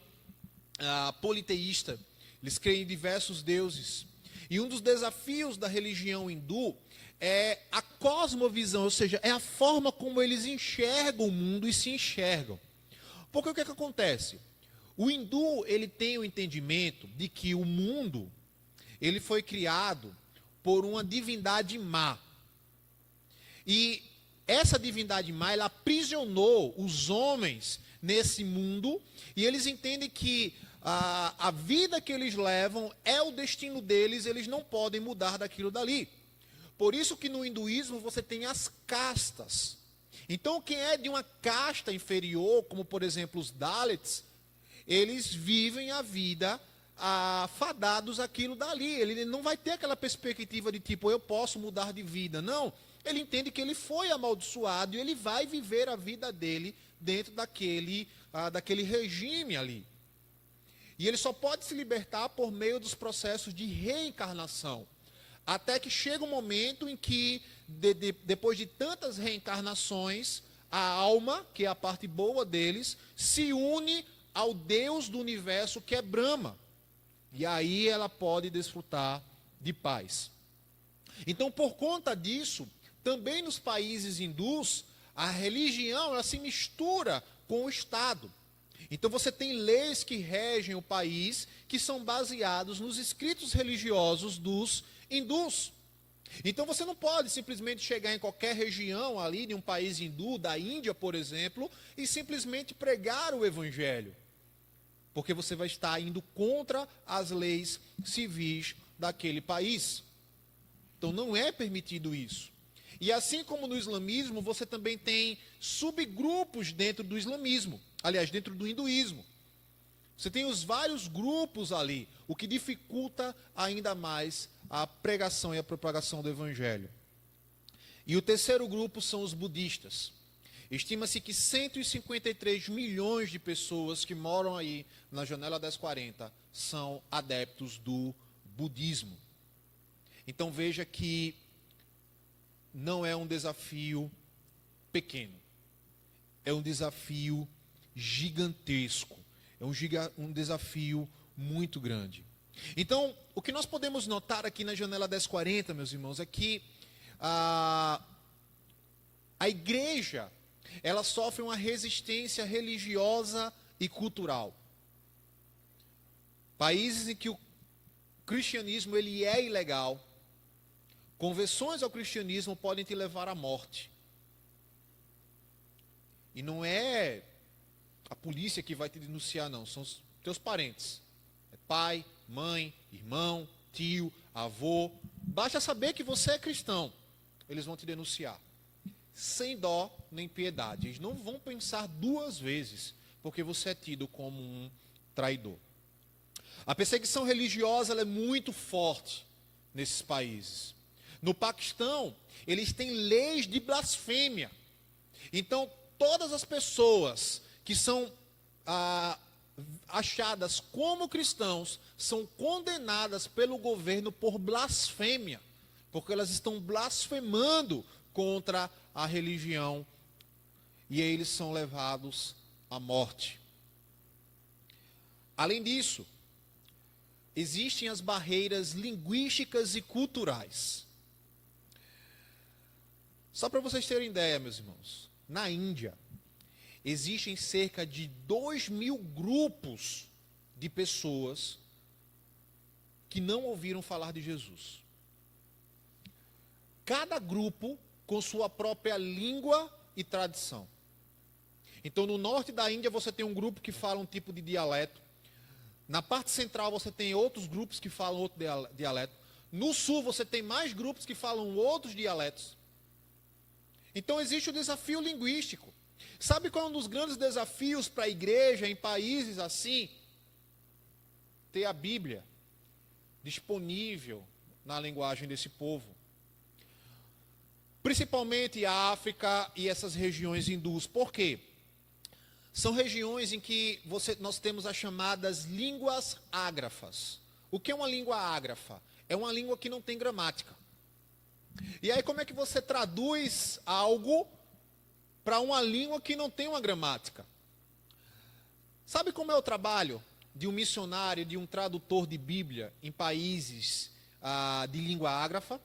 politeísta. Eles creem em diversos deuses. E um dos desafios da religião hindu é a cosmovisão, ou seja, é a forma como eles enxergam o mundo e se enxergam. Porque o que acontece? O hindu, ele tem o entendimento de que o mundo, ele foi criado por uma divindade má. E essa divindade má, ela aprisionou os homens nesse mundo, e eles entendem que a vida que eles levam é o destino deles, eles não podem mudar daquilo dali. Por isso que no hinduísmo você tem as castas. Então quem é de uma casta inferior, como por exemplo os Dalits, eles vivem a vida fadados àquilo dali. Ele não vai ter aquela perspectiva de tipo, eu posso mudar de vida. Não, ele entende que ele foi amaldiçoado e ele vai viver a vida dele dentro daquele regime ali. E ele só pode se libertar por meio dos processos de reencarnação. Até que chega um momento em que, depois de tantas reencarnações, a alma, que é a parte boa deles, se une ao Deus do universo, que é Brahma. E aí ela pode desfrutar de paz. Então, por conta disso, também nos países hindus, a religião ela se mistura com o Estado. Então você tem leis que regem o país, que são baseados nos escritos religiosos dos hindus. Então você não pode simplesmente chegar em qualquer região ali de um país hindu, da Índia, por exemplo, e simplesmente pregar o evangelho. Porque você vai estar indo contra as leis civis daquele país. Então não é permitido isso. E assim como no islamismo, você também tem subgrupos dentro do islamismo. Aliás, dentro do hinduísmo. Você tem os vários grupos ali, o que dificulta ainda mais a pregação e a propagação do evangelho. E o terceiro grupo são os budistas. Estima-se que 153 milhões de pessoas que moram aí na janela das 40 são adeptos do budismo. Então veja que não é um desafio pequeno. É um desafio gigantesco. É um desafio muito grande. Então, o que nós podemos notar aqui na janela 1040, meus irmãos, é que a igreja, ela sofre uma resistência religiosa e cultural. Países em que o cristianismo ele é ilegal, conversões ao cristianismo podem te levar à morte. E não é a polícia que vai te denunciar, não. São os teus parentes. É pai, mãe, irmão, tio, avô. Basta saber que você é cristão. Eles vão te denunciar. Sem dó nem piedade. Eles não vão pensar duas vezes, porque você é tido como um traidor. A perseguição religiosa ela é muito forte nesses países. No Paquistão, eles têm leis de blasfêmia. Então, todas as pessoas que são achadas como cristãos são condenadas pelo governo por blasfêmia, porque elas estão blasfemando contra a religião e aí eles são levados à morte. Além disso, existem as barreiras linguísticas e culturais. Só para vocês terem ideia, meus irmãos, na Índia, existem cerca de 2.000 grupos de pessoas que não ouviram falar de Jesus. Cada grupo com sua própria língua e tradição. Então, no norte da Índia, você tem um grupo que fala um tipo de dialeto. Na parte central, você tem outros grupos que falam outro dialeto. No sul, você tem mais grupos que falam outros dialetos. Então, existe o desafio linguístico. Sabe qual é um dos grandes desafios para a igreja em países assim? Ter a Bíblia disponível na linguagem desse povo. Principalmente a África e essas regiões hindus. Por quê? São regiões em que nós temos as chamadas línguas ágrafas. O que é uma língua ágrafa? É uma língua que não tem gramática. E aí como é que você traduz algo para uma língua que não tem uma gramática? Sabe como é o trabalho de um missionário, de um tradutor de Bíblia em países de língua ágrafa?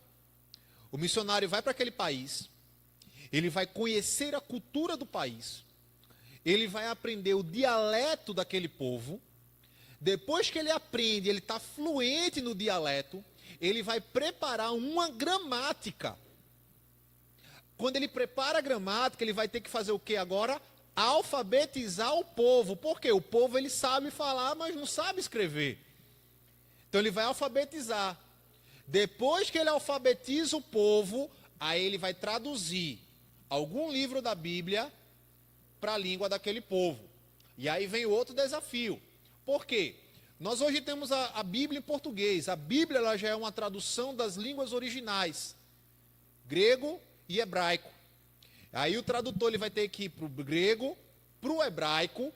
O missionário vai para aquele país, ele vai conhecer a cultura do país, ele vai aprender o dialeto daquele povo. Depois que ele aprende, ele está fluente no dialeto, ele vai preparar uma gramática. Quando ele prepara a gramática, ele vai ter que fazer o que agora? Alfabetizar o povo. Por quê? O povo ele sabe falar, mas não sabe escrever. Então ele vai alfabetizar. Depois que ele alfabetiza o povo, aí ele vai traduzir algum livro da Bíblia para a língua daquele povo. E aí vem o outro desafio. Por quê? Nós hoje temos a Bíblia em português. A Bíblia ela já é uma tradução das línguas originais, grego e hebraico. Aí o tradutor ele vai ter que ir para o grego, para o hebraico,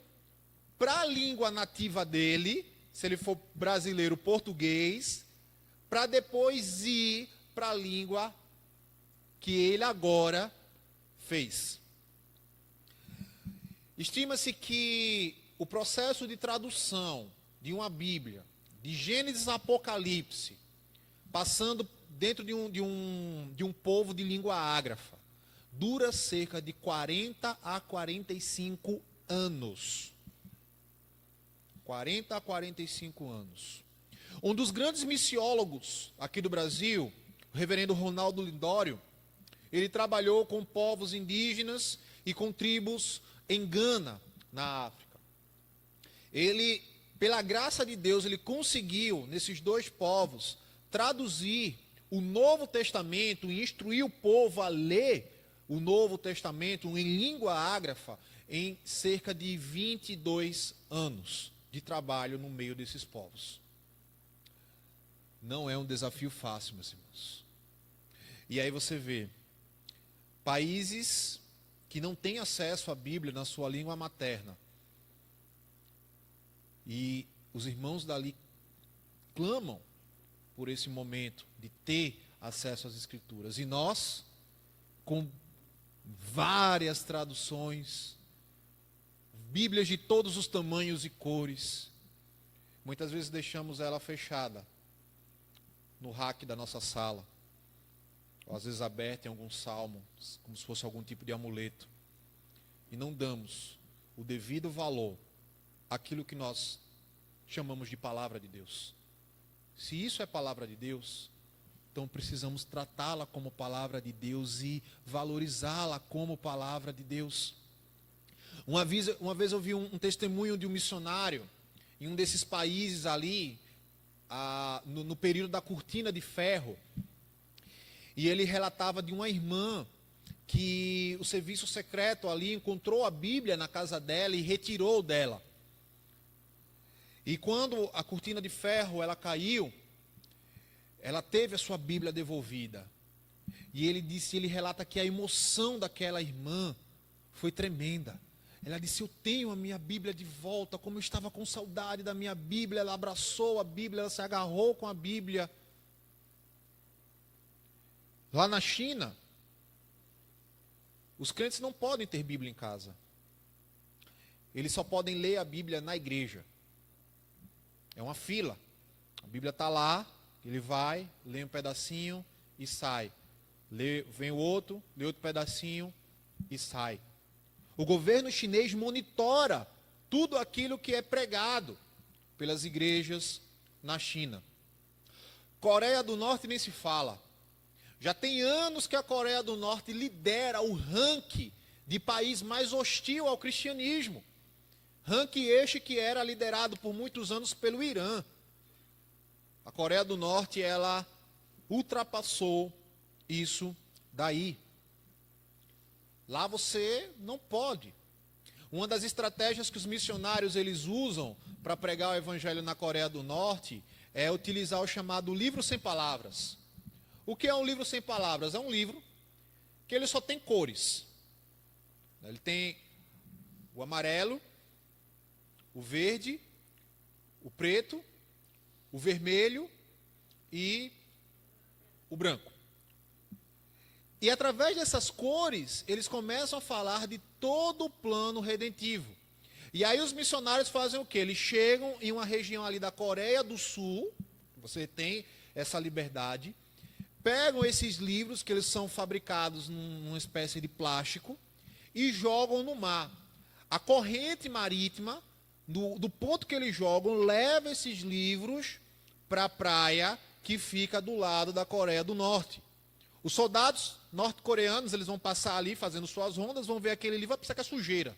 para a língua nativa dele, se ele for brasileiro, português, para depois ir para a língua que ele agora fez. Estima-se que o processo de tradução de uma Bíblia, de Gênesis a Apocalipse, passando dentro de um povo de língua ágrafa, dura cerca de 40 a 45 anos. 40 a 45 anos. Um dos grandes missiólogos aqui do Brasil, o reverendo Ronaldo Lindório, ele trabalhou com povos indígenas e com tribos em Gana, na África. Ele, pela graça de Deus, ele conseguiu, nesses dois povos, traduzir o Novo Testamento e instruir o povo a ler o Novo Testamento em língua ágrafa em cerca de 22 anos de trabalho no meio desses povos. Não é um desafio fácil, meus irmãos. E aí você vê países que não têm acesso à Bíblia na sua língua materna. E os irmãos dali clamam por esse momento de ter acesso às Escrituras. E nós, com várias traduções, Bíblias de todos os tamanhos e cores, muitas vezes deixamos ela fechada no rack da nossa sala, ou às vezes aberta em algum salmo, como se fosse algum tipo de amuleto, e não damos o devido valor àquilo que nós chamamos de palavra de Deus. Se isso é palavra de Deus, então precisamos tratá-la como palavra de Deus e valorizá-la como palavra de Deus. Uma vez eu vi um testemunho de um missionário em um desses países ali, no período da cortina de ferro, e ele relatava de uma irmã que o serviço secreto ali encontrou a Bíblia na casa dela e retirou dela. E quando a cortina de ferro ela caiu, ela teve a sua Bíblia devolvida. E ele relata que a emoção daquela irmã foi tremenda. Ela disse: eu tenho a minha Bíblia de volta, como eu estava com saudade da minha Bíblia. Ela abraçou a Bíblia, ela se agarrou com a Bíblia. Lá na China, os crentes não podem ter Bíblia em casa. Eles só podem ler a Bíblia na igreja. É uma fila. A Bíblia está lá, ele vai, lê um pedacinho e sai. Vem o outro, lê outro pedacinho e sai. O governo chinês monitora tudo aquilo que é pregado pelas igrejas na China. Coreia do Norte nem se fala. Já tem anos que a Coreia do Norte lidera o ranking de país mais hostil ao cristianismo. Ranking este que era liderado por muitos anos pelo Irã. A Coreia do Norte, ela ultrapassou isso daí. Lá você não pode. Uma das estratégias que os missionários eles usam para pregar o evangelho na Coreia do Norte é utilizar o chamado livro sem palavras. O que é um livro sem palavras? É um livro que ele só tem cores. Ele tem o amarelo, o verde, o preto, o vermelho e o branco. E através dessas cores, eles começam a falar de todo o plano redentivo. E aí os missionários fazem o quê? Eles chegam em uma região ali da Coreia do Sul, você tem essa liberdade, pegam esses livros, que eles são fabricados numa espécie de plástico, e jogam no mar. A corrente marítima, do ponto que eles jogam, leva esses livros para a praia que fica do lado da Coreia do Norte. Os soldados norte-coreanos, eles vão passar ali fazendo suas rondas, vão ver aquele livro, vai pensar que é sujeira.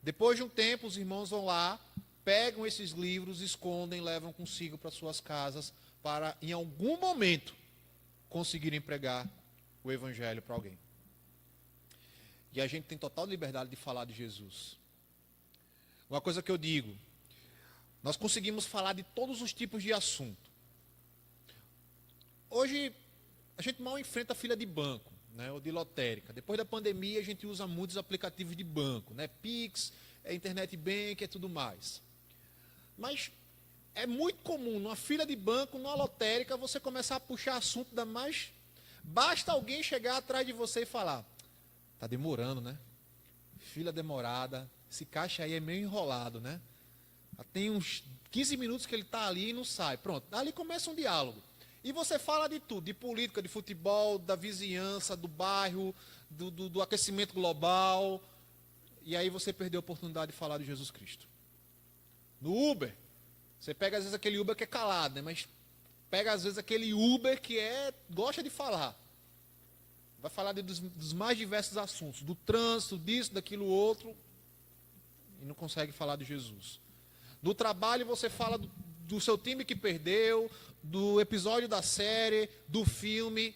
Depois de um tempo, os irmãos vão lá, pegam esses livros, escondem, levam consigo para suas casas, para, em algum momento, conseguirem pregar o evangelho para alguém. E a gente tem total liberdade de falar de Jesus. Uma coisa que eu digo, nós conseguimos falar de todos os tipos de assunto. Hoje, a gente mal enfrenta fila de banco, né, ou de lotérica. Depois da pandemia, a gente usa muitos aplicativos de banco, né, Pix, Internet Bank e tudo mais. Mas é muito comum, numa fila de banco, numa lotérica, você começar a puxar assunto da mais... Basta alguém chegar atrás de você e falar, está demorando, né? Fila demorada, esse caixa aí é meio enrolado, né? Tem uns 15 minutos que ele está ali e não sai. Pronto, ali começa um diálogo. E você fala de tudo, de política, de futebol, da vizinhança, do bairro, do aquecimento global. E aí você perdeu a oportunidade de falar de Jesus Cristo. No Uber, você pega às vezes aquele Uber que é calado, né? Mas pega às vezes aquele Uber que gosta de falar. Vai falar dos mais diversos assuntos, do trânsito, disso, daquilo outro, e não consegue falar de Jesus. No trabalho você fala do seu time que perdeu, do episódio da série, do filme,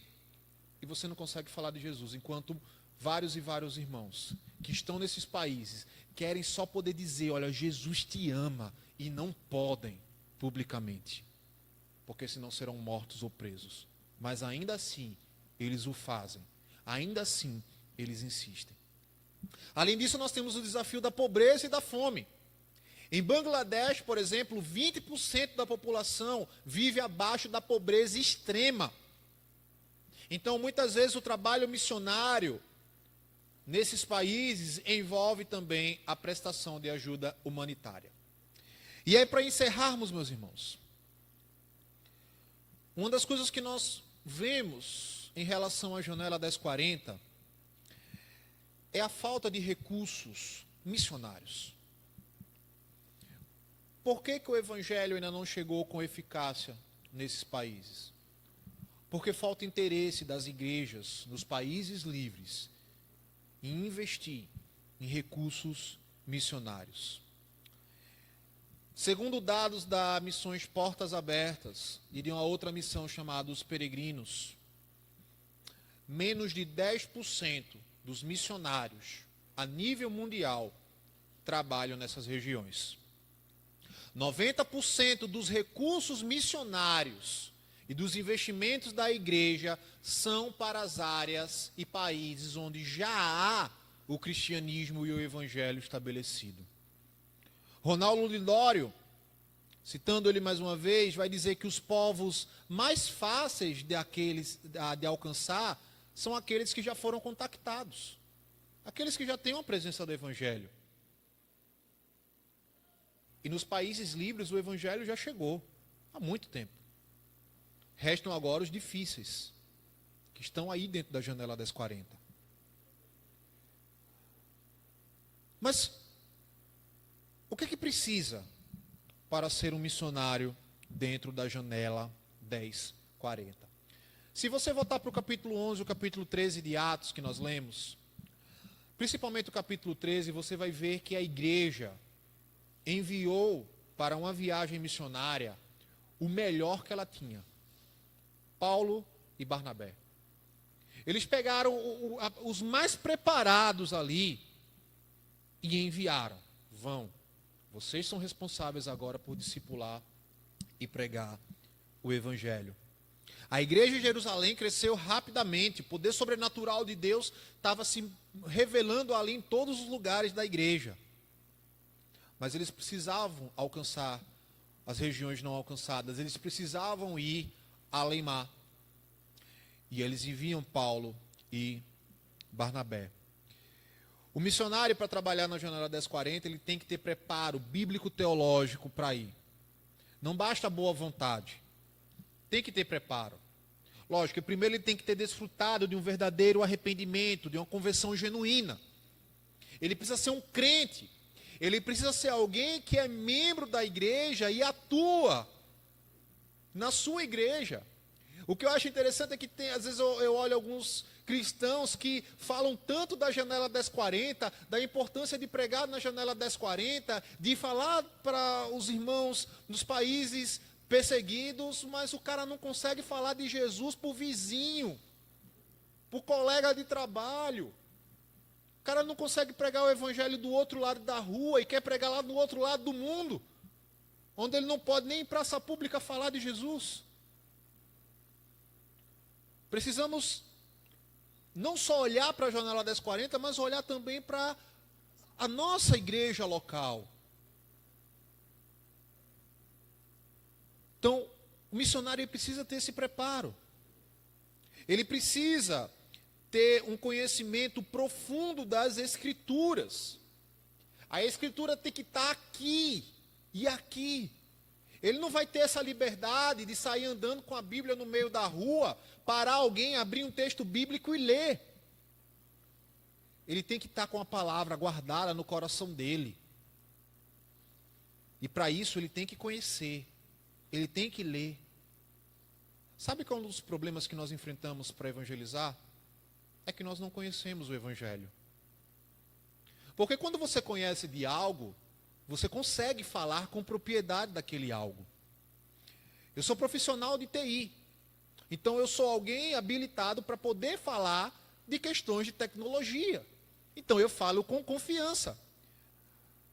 e você não consegue falar de Jesus, enquanto vários e vários irmãos que estão nesses países querem só poder dizer, olha, Jesus te ama, e não podem publicamente, porque senão serão mortos ou presos. Mas ainda assim, eles o fazem. Ainda assim, eles insistem. Além disso, nós temos o desafio da pobreza e da fome. Em Bangladesh, por exemplo, 20% da população vive abaixo da pobreza extrema. Então, muitas vezes, o trabalho missionário nesses países envolve também a prestação de ajuda humanitária. E aí, para encerrarmos, meus irmãos, uma das coisas que nós vemos em relação à janela 1040 é a falta de recursos missionários. Por que o evangelho ainda não chegou com eficácia nesses países? Porque falta interesse das igrejas nos países livres em investir em recursos missionários. Segundo dados da Missões Portas Abertas e de uma outra missão chamada Os Peregrinos, menos de 10% dos missionários a nível mundial trabalham nessas regiões. 90% dos recursos missionários e dos investimentos da igreja são para as áreas e países onde já há o cristianismo e o evangelho estabelecido. Ronaldo Lidório, citando ele mais uma vez, vai dizer que os povos mais fáceis de alcançar são aqueles que já foram contactados, aqueles que já têm uma presença do evangelho. E nos países livres o evangelho já chegou há muito tempo. Restam agora os difíceis, que estão aí dentro da janela 1040. Mas o que é que precisa para ser um missionário dentro da janela 1040? Se você voltar para o capítulo 11, o capítulo 13 de Atos que nós lemos, principalmente o capítulo 13, você vai ver que a igreja enviou para uma viagem missionária o melhor que ela tinha. Paulo e Barnabé. Eles pegaram os mais preparados ali e enviaram. Vão. Vocês são responsáveis agora por discipular e pregar o evangelho. A igreja de Jerusalém cresceu rapidamente. O poder sobrenatural de Deus estava se revelando ali em todos os lugares da igreja. Mas eles precisavam alcançar as regiões não alcançadas. Eles precisavam ir além-mar. E eles enviam Paulo e Barnabé. O missionário, para trabalhar na Janela 1040, ele tem que ter preparo bíblico-teológico para ir. Não basta boa vontade. Tem que ter preparo. Lógico, primeiro ele tem que ter desfrutado de um verdadeiro arrependimento, de uma conversão genuína. Ele precisa ser um crente. Ele precisa ser alguém que é membro da igreja e atua na sua igreja. O que eu acho interessante é que às vezes eu olho alguns cristãos que falam tanto da Janela 1040, da importância de pregar na Janela 1040, de falar para os irmãos nos países perseguidos, mas o cara não consegue falar de Jesus para o vizinho, para o colega de trabalho. O cara não consegue pregar o evangelho do outro lado da rua e quer pregar lá do outro lado do mundo, onde ele não pode nem em praça pública falar de Jesus. Precisamos não só olhar para a Janela 1040, mas olhar também para a nossa igreja local. Então, o missionário precisa ter esse preparo. Ele precisa ter um conhecimento profundo das Escrituras. A Escritura tem que estar aqui e aqui. Ele não vai ter essa liberdade de sair andando com a Bíblia no meio da rua, parar alguém, abrir um texto bíblico e ler. Ele tem que estar com a palavra guardada no coração dele. E para isso ele tem que conhecer, ele tem que ler. Sabe qual é um dos problemas que nós enfrentamos para evangelizar? É que nós não conhecemos o Evangelho. Porque quando você conhece de algo, você consegue falar com propriedade daquele algo. Eu sou profissional de TI. Então eu sou alguém habilitado para poder falar de questões de tecnologia. Então eu falo com confiança.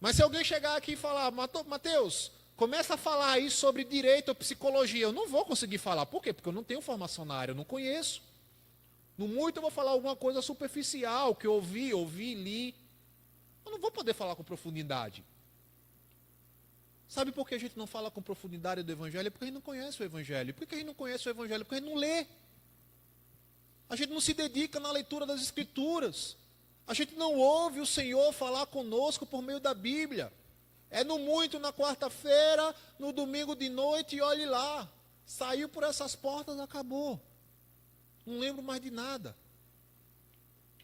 Mas se alguém chegar aqui e falar, Mateus, começa a falar aí sobre direito ou psicologia, eu não vou conseguir falar. Por quê? Porque eu não tenho formação na área, eu não conheço. No muito eu vou falar alguma coisa superficial, que eu ouvi, li. Eu não vou poder falar com profundidade. Sabe por que a gente não fala com profundidade do Evangelho? Porque a gente não conhece o Evangelho. Por que a gente não conhece o Evangelho? Porque a gente não lê. A gente não se dedica na leitura das Escrituras. A gente não ouve o Senhor falar conosco por meio da Bíblia. É no muito na quarta-feira, no domingo de noite, e olhe lá. Saiu por essas portas, acabou. Não lembro mais de nada.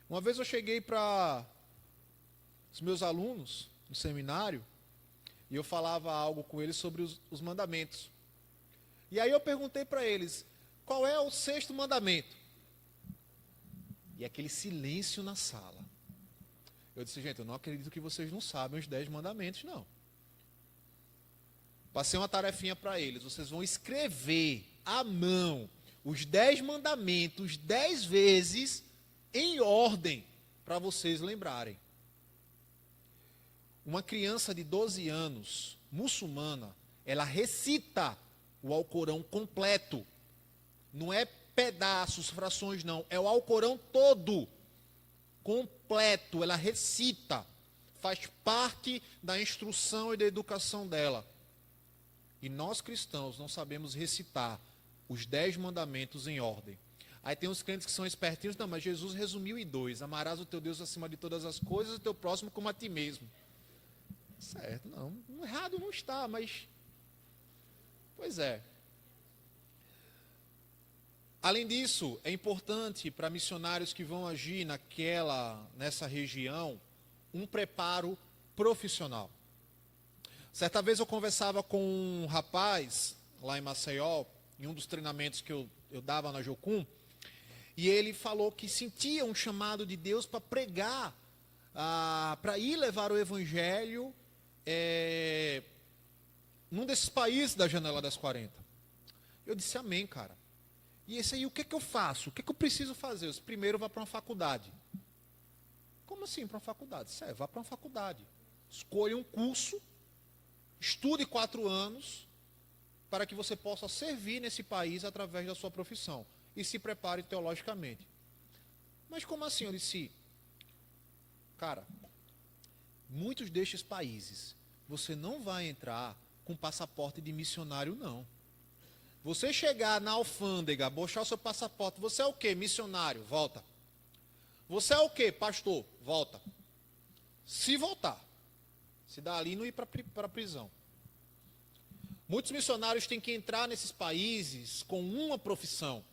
Uma vez eu cheguei para os meus alunos no seminário e eu falava algo com eles sobre os mandamentos. E aí eu perguntei para eles, qual é o 6º mandamento? E aquele silêncio na sala. Eu disse, gente, eu não acredito que vocês não sabem os 10 mandamentos, não. Passei uma tarefinha para eles, vocês vão escrever à mão os 10 mandamentos 10 vezes em ordem para vocês lembrarem. Uma criança de 12 anos, muçulmana, ela recita o Alcorão completo. Não é pedaços, frações, não. É o Alcorão todo, completo. Ela recita. Faz parte da instrução e da educação dela. E nós cristãos não sabemos recitar os 10 mandamentos em ordem. Aí tem uns crentes que são espertinhos, não, mas Jesus resumiu em 2. Amarás o teu Deus acima de todas as coisas e o teu próximo como a ti mesmo. Certo, não, errado não está, mas... Pois é. Além disso, é importante para missionários que vão agir nessa região, um preparo profissional. Certa vez eu conversava com um rapaz, lá em Maceió, em um dos treinamentos que eu dava na Jocum, e ele falou que sentia um chamado de Deus para pregar, para ir levar o Evangelho num desses países da Janela 1040. Eu disse, amém, cara. E esse aí, o que é que eu faço? O que é que eu preciso fazer? Eu disse, primeiro, vá para uma faculdade. Como assim para uma faculdade? Vá para uma faculdade. Escolha um curso, estude 4 anos, para que você possa servir nesse país através da sua profissão. E se prepare teologicamente. Mas como assim? Eu disse, cara, muitos destes países, você não vai entrar com passaporte de missionário, não. Você chegar na alfândega, mostrar o seu passaporte, você é o quê? Missionário, volta. Você é o quê? Pastor, volta. Se voltar. Se dali não ir para a prisão. Muitos missionários têm que entrar nesses países com uma profissão.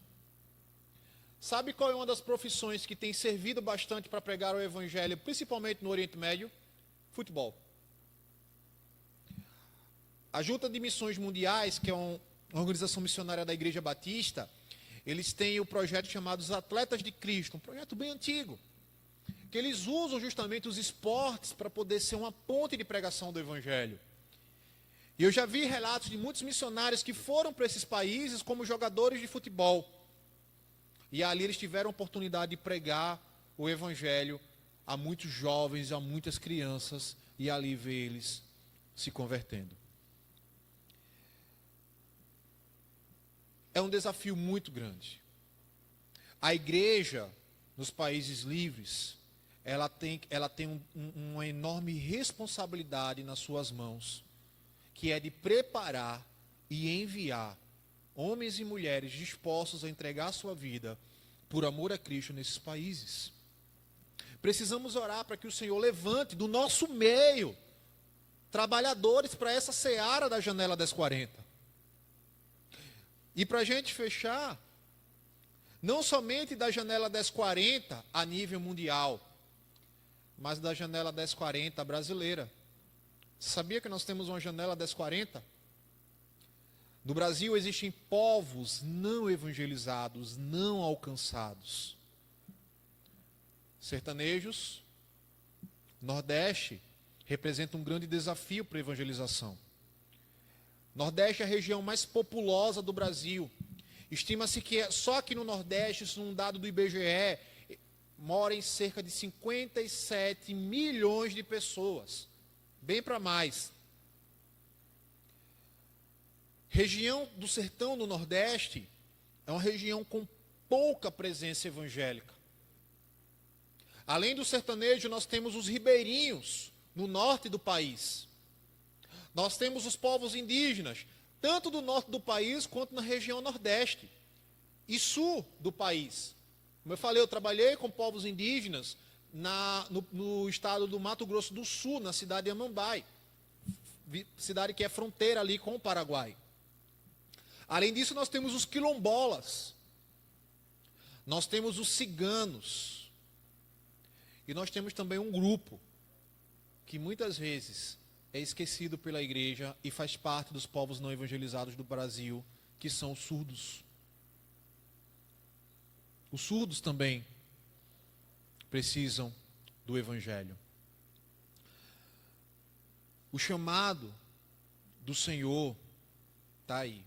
Sabe qual é uma das profissões que tem servido bastante para pregar o evangelho, principalmente no Oriente Médio? Futebol. A Junta de Missões Mundiais, que é uma organização missionária da Igreja Batista, eles têm o projeto chamado Os Atletas de Cristo, um projeto bem antigo, que eles usam justamente os esportes para poder ser uma ponte de pregação do evangelho. E eu já vi relatos de muitos missionários que foram para esses países como jogadores de futebol. E ali eles tiveram a oportunidade de pregar o evangelho a muitos jovens, a muitas crianças, e ali ver eles se convertendo. É um desafio muito grande. A igreja, nos países livres, ela tem uma enorme responsabilidade nas suas mãos, que é de preparar e enviar homens e mulheres dispostos a entregar a sua vida por amor a Cristo nesses países. Precisamos orar para que o Senhor levante do nosso meio trabalhadores para essa seara da janela 1040. E para a gente fechar, não somente da janela 1040 a nível mundial, mas da janela 1040 brasileira. Você sabia que nós temos uma janela 1040? No Brasil existem povos não evangelizados, não alcançados. Sertanejos, Nordeste, representa um grande desafio para a evangelização. Nordeste é a região mais populosa do Brasil. Estima-se que só aqui no Nordeste, isso num dado do IBGE, moram cerca de 57 milhões de pessoas. Bem para mais. Região do sertão no Nordeste é uma região com pouca presença evangélica. Além do sertanejo, nós temos os ribeirinhos no norte do país. Nós temos os povos indígenas, tanto do norte do país quanto na região nordeste e sul do país. Como eu falei, eu trabalhei com povos indígenas no estado do Mato Grosso do Sul, na cidade de Amambai, cidade que é fronteira ali com o Paraguai. Além disso, nós temos os quilombolas, nós temos os ciganos, e nós temos também um grupo que muitas vezes é esquecido pela igreja e faz parte dos povos não evangelizados do Brasil, que são os surdos. Os surdos também precisam do evangelho. O chamado do Senhor está aí.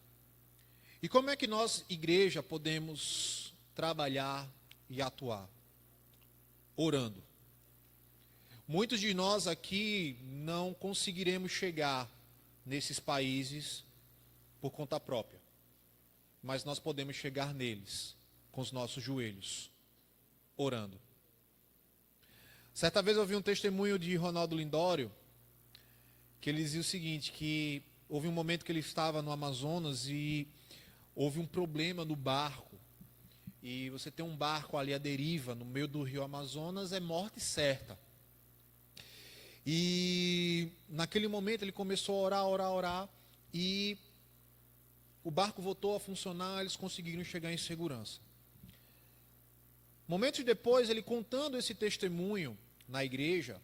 E como é que nós, igreja, podemos trabalhar e atuar? Orando. Muitos de nós aqui não conseguiremos chegar nesses países por conta própria, mas nós podemos chegar neles com os nossos joelhos, orando. Certa vez eu ouvi um testemunho de Ronaldo Lindório, que ele dizia o seguinte, que houve um momento que ele estava no Amazonas e houve um problema no barco. E você tem um barco ali à deriva, no meio do rio Amazonas, é morte certa. E naquele momento ele começou a orar, e o barco voltou a funcionar, eles conseguiram chegar em segurança. Momentos depois, ele contando esse testemunho na igreja,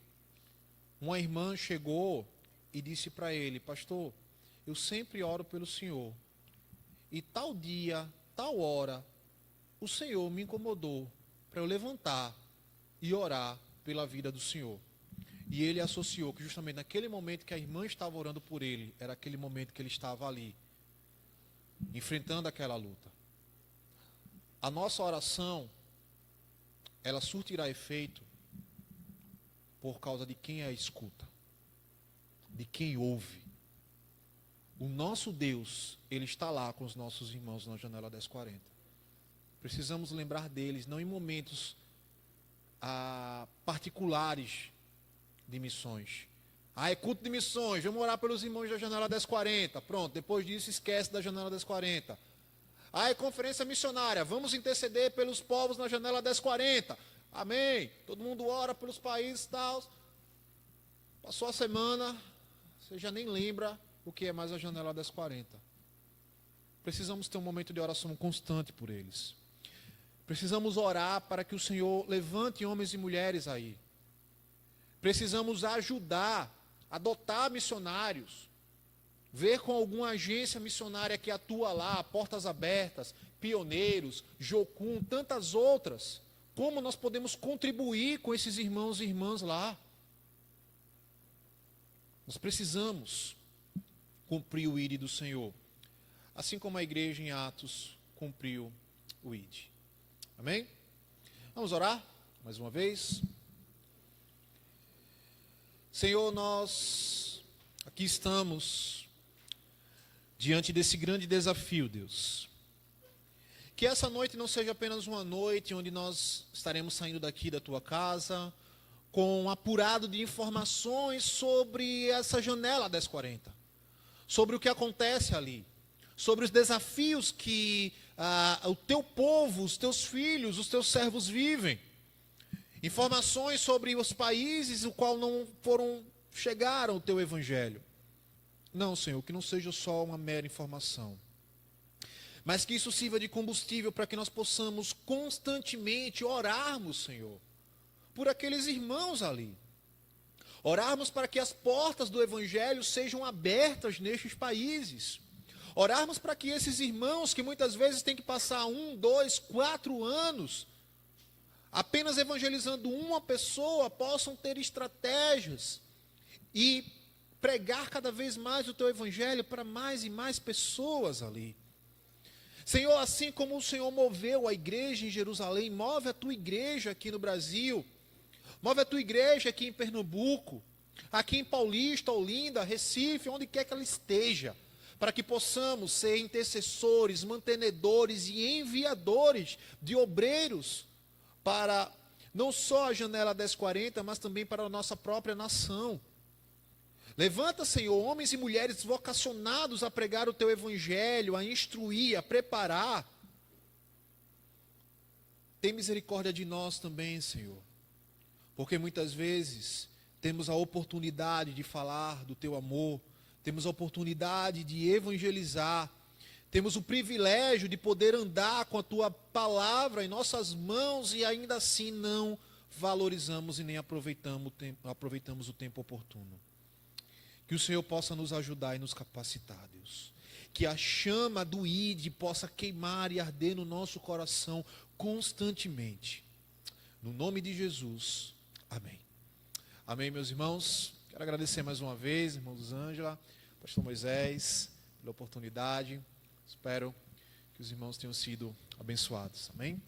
uma irmã chegou e disse para ele: pastor, eu sempre oro pelo senhor, e tal dia, tal hora, o Senhor me incomodou para eu levantar e orar pela vida do senhor. E ele associou que justamente naquele momento que a irmã estava orando por ele, era aquele momento que ele estava ali, enfrentando aquela luta. A nossa oração, ela surtirá efeito por causa de quem a escuta, de quem ouve. O nosso Deus, Ele está lá com os nossos irmãos na janela 1040. Precisamos lembrar deles, não em momentos particulares de missões. É culto de missões, vamos orar pelos irmãos da janela 1040. Pronto, depois disso esquece da janela 1040. É conferência missionária, vamos interceder pelos povos na janela 1040. Amém. Todo mundo ora pelos países e tal. Passou a semana, você já nem lembra o que é mais a janela das 40. Precisamos ter um momento de oração constante por eles. Precisamos orar para que o Senhor levante homens e mulheres aí. Precisamos ajudar, adotar missionários, ver com alguma agência missionária que atua lá, Portas Abertas, Pioneiros, Jocum, tantas outras. Como nós podemos contribuir com esses irmãos e irmãs lá? Nós precisamos cumprir o ID do Senhor, assim como a igreja em Atos cumpriu o ID. Amém? Vamos orar mais uma vez. Senhor, nós aqui estamos diante desse grande desafio, Deus. Que essa noite não seja apenas uma noite onde nós estaremos saindo daqui da tua casa com um apurado de informações sobre essa janela 1040, sobre o que acontece ali, sobre os desafios que o teu povo, os teus filhos, os teus servos vivem, informações sobre os países o qual não chegaram ao teu evangelho. Não, Senhor, que não seja só uma mera informação, mas que isso sirva de combustível para que nós possamos constantemente orarmos, Senhor, por aqueles irmãos ali. Orarmos para que as portas do evangelho sejam abertas nestes países. Orarmos para que esses irmãos que muitas vezes têm que passar 1, 2, 4 anos apenas evangelizando uma pessoa, possam ter estratégias e pregar cada vez mais o teu evangelho para mais e mais pessoas ali. Senhor, assim como o Senhor moveu a igreja em Jerusalém, move a tua igreja aqui no Brasil, move a tua igreja aqui em Pernambuco, aqui em Paulista, Olinda, Recife, onde quer que ela esteja, para que possamos ser intercessores, mantenedores e enviadores de obreiros para não só a janela 1040, mas também para a nossa própria nação. Levanta, Senhor, homens e mulheres vocacionados a pregar o teu evangelho, a instruir, a preparar. Tem misericórdia de nós também, Senhor, porque muitas vezes temos a oportunidade de falar do teu amor, temos a oportunidade de evangelizar, temos o privilégio de poder andar com a tua palavra em nossas mãos e ainda assim não valorizamos e nem aproveitamos o tempo oportuno. Que o Senhor possa nos ajudar e nos capacitar, Deus. Que a chama do ID possa queimar e arder no nosso coração constantemente. No nome de Jesus. Amém. Amém, meus irmãos. Quero agradecer mais uma vez, irmãos Ângela, pastor Moisés, pela oportunidade. Espero que os irmãos tenham sido abençoados. Amém?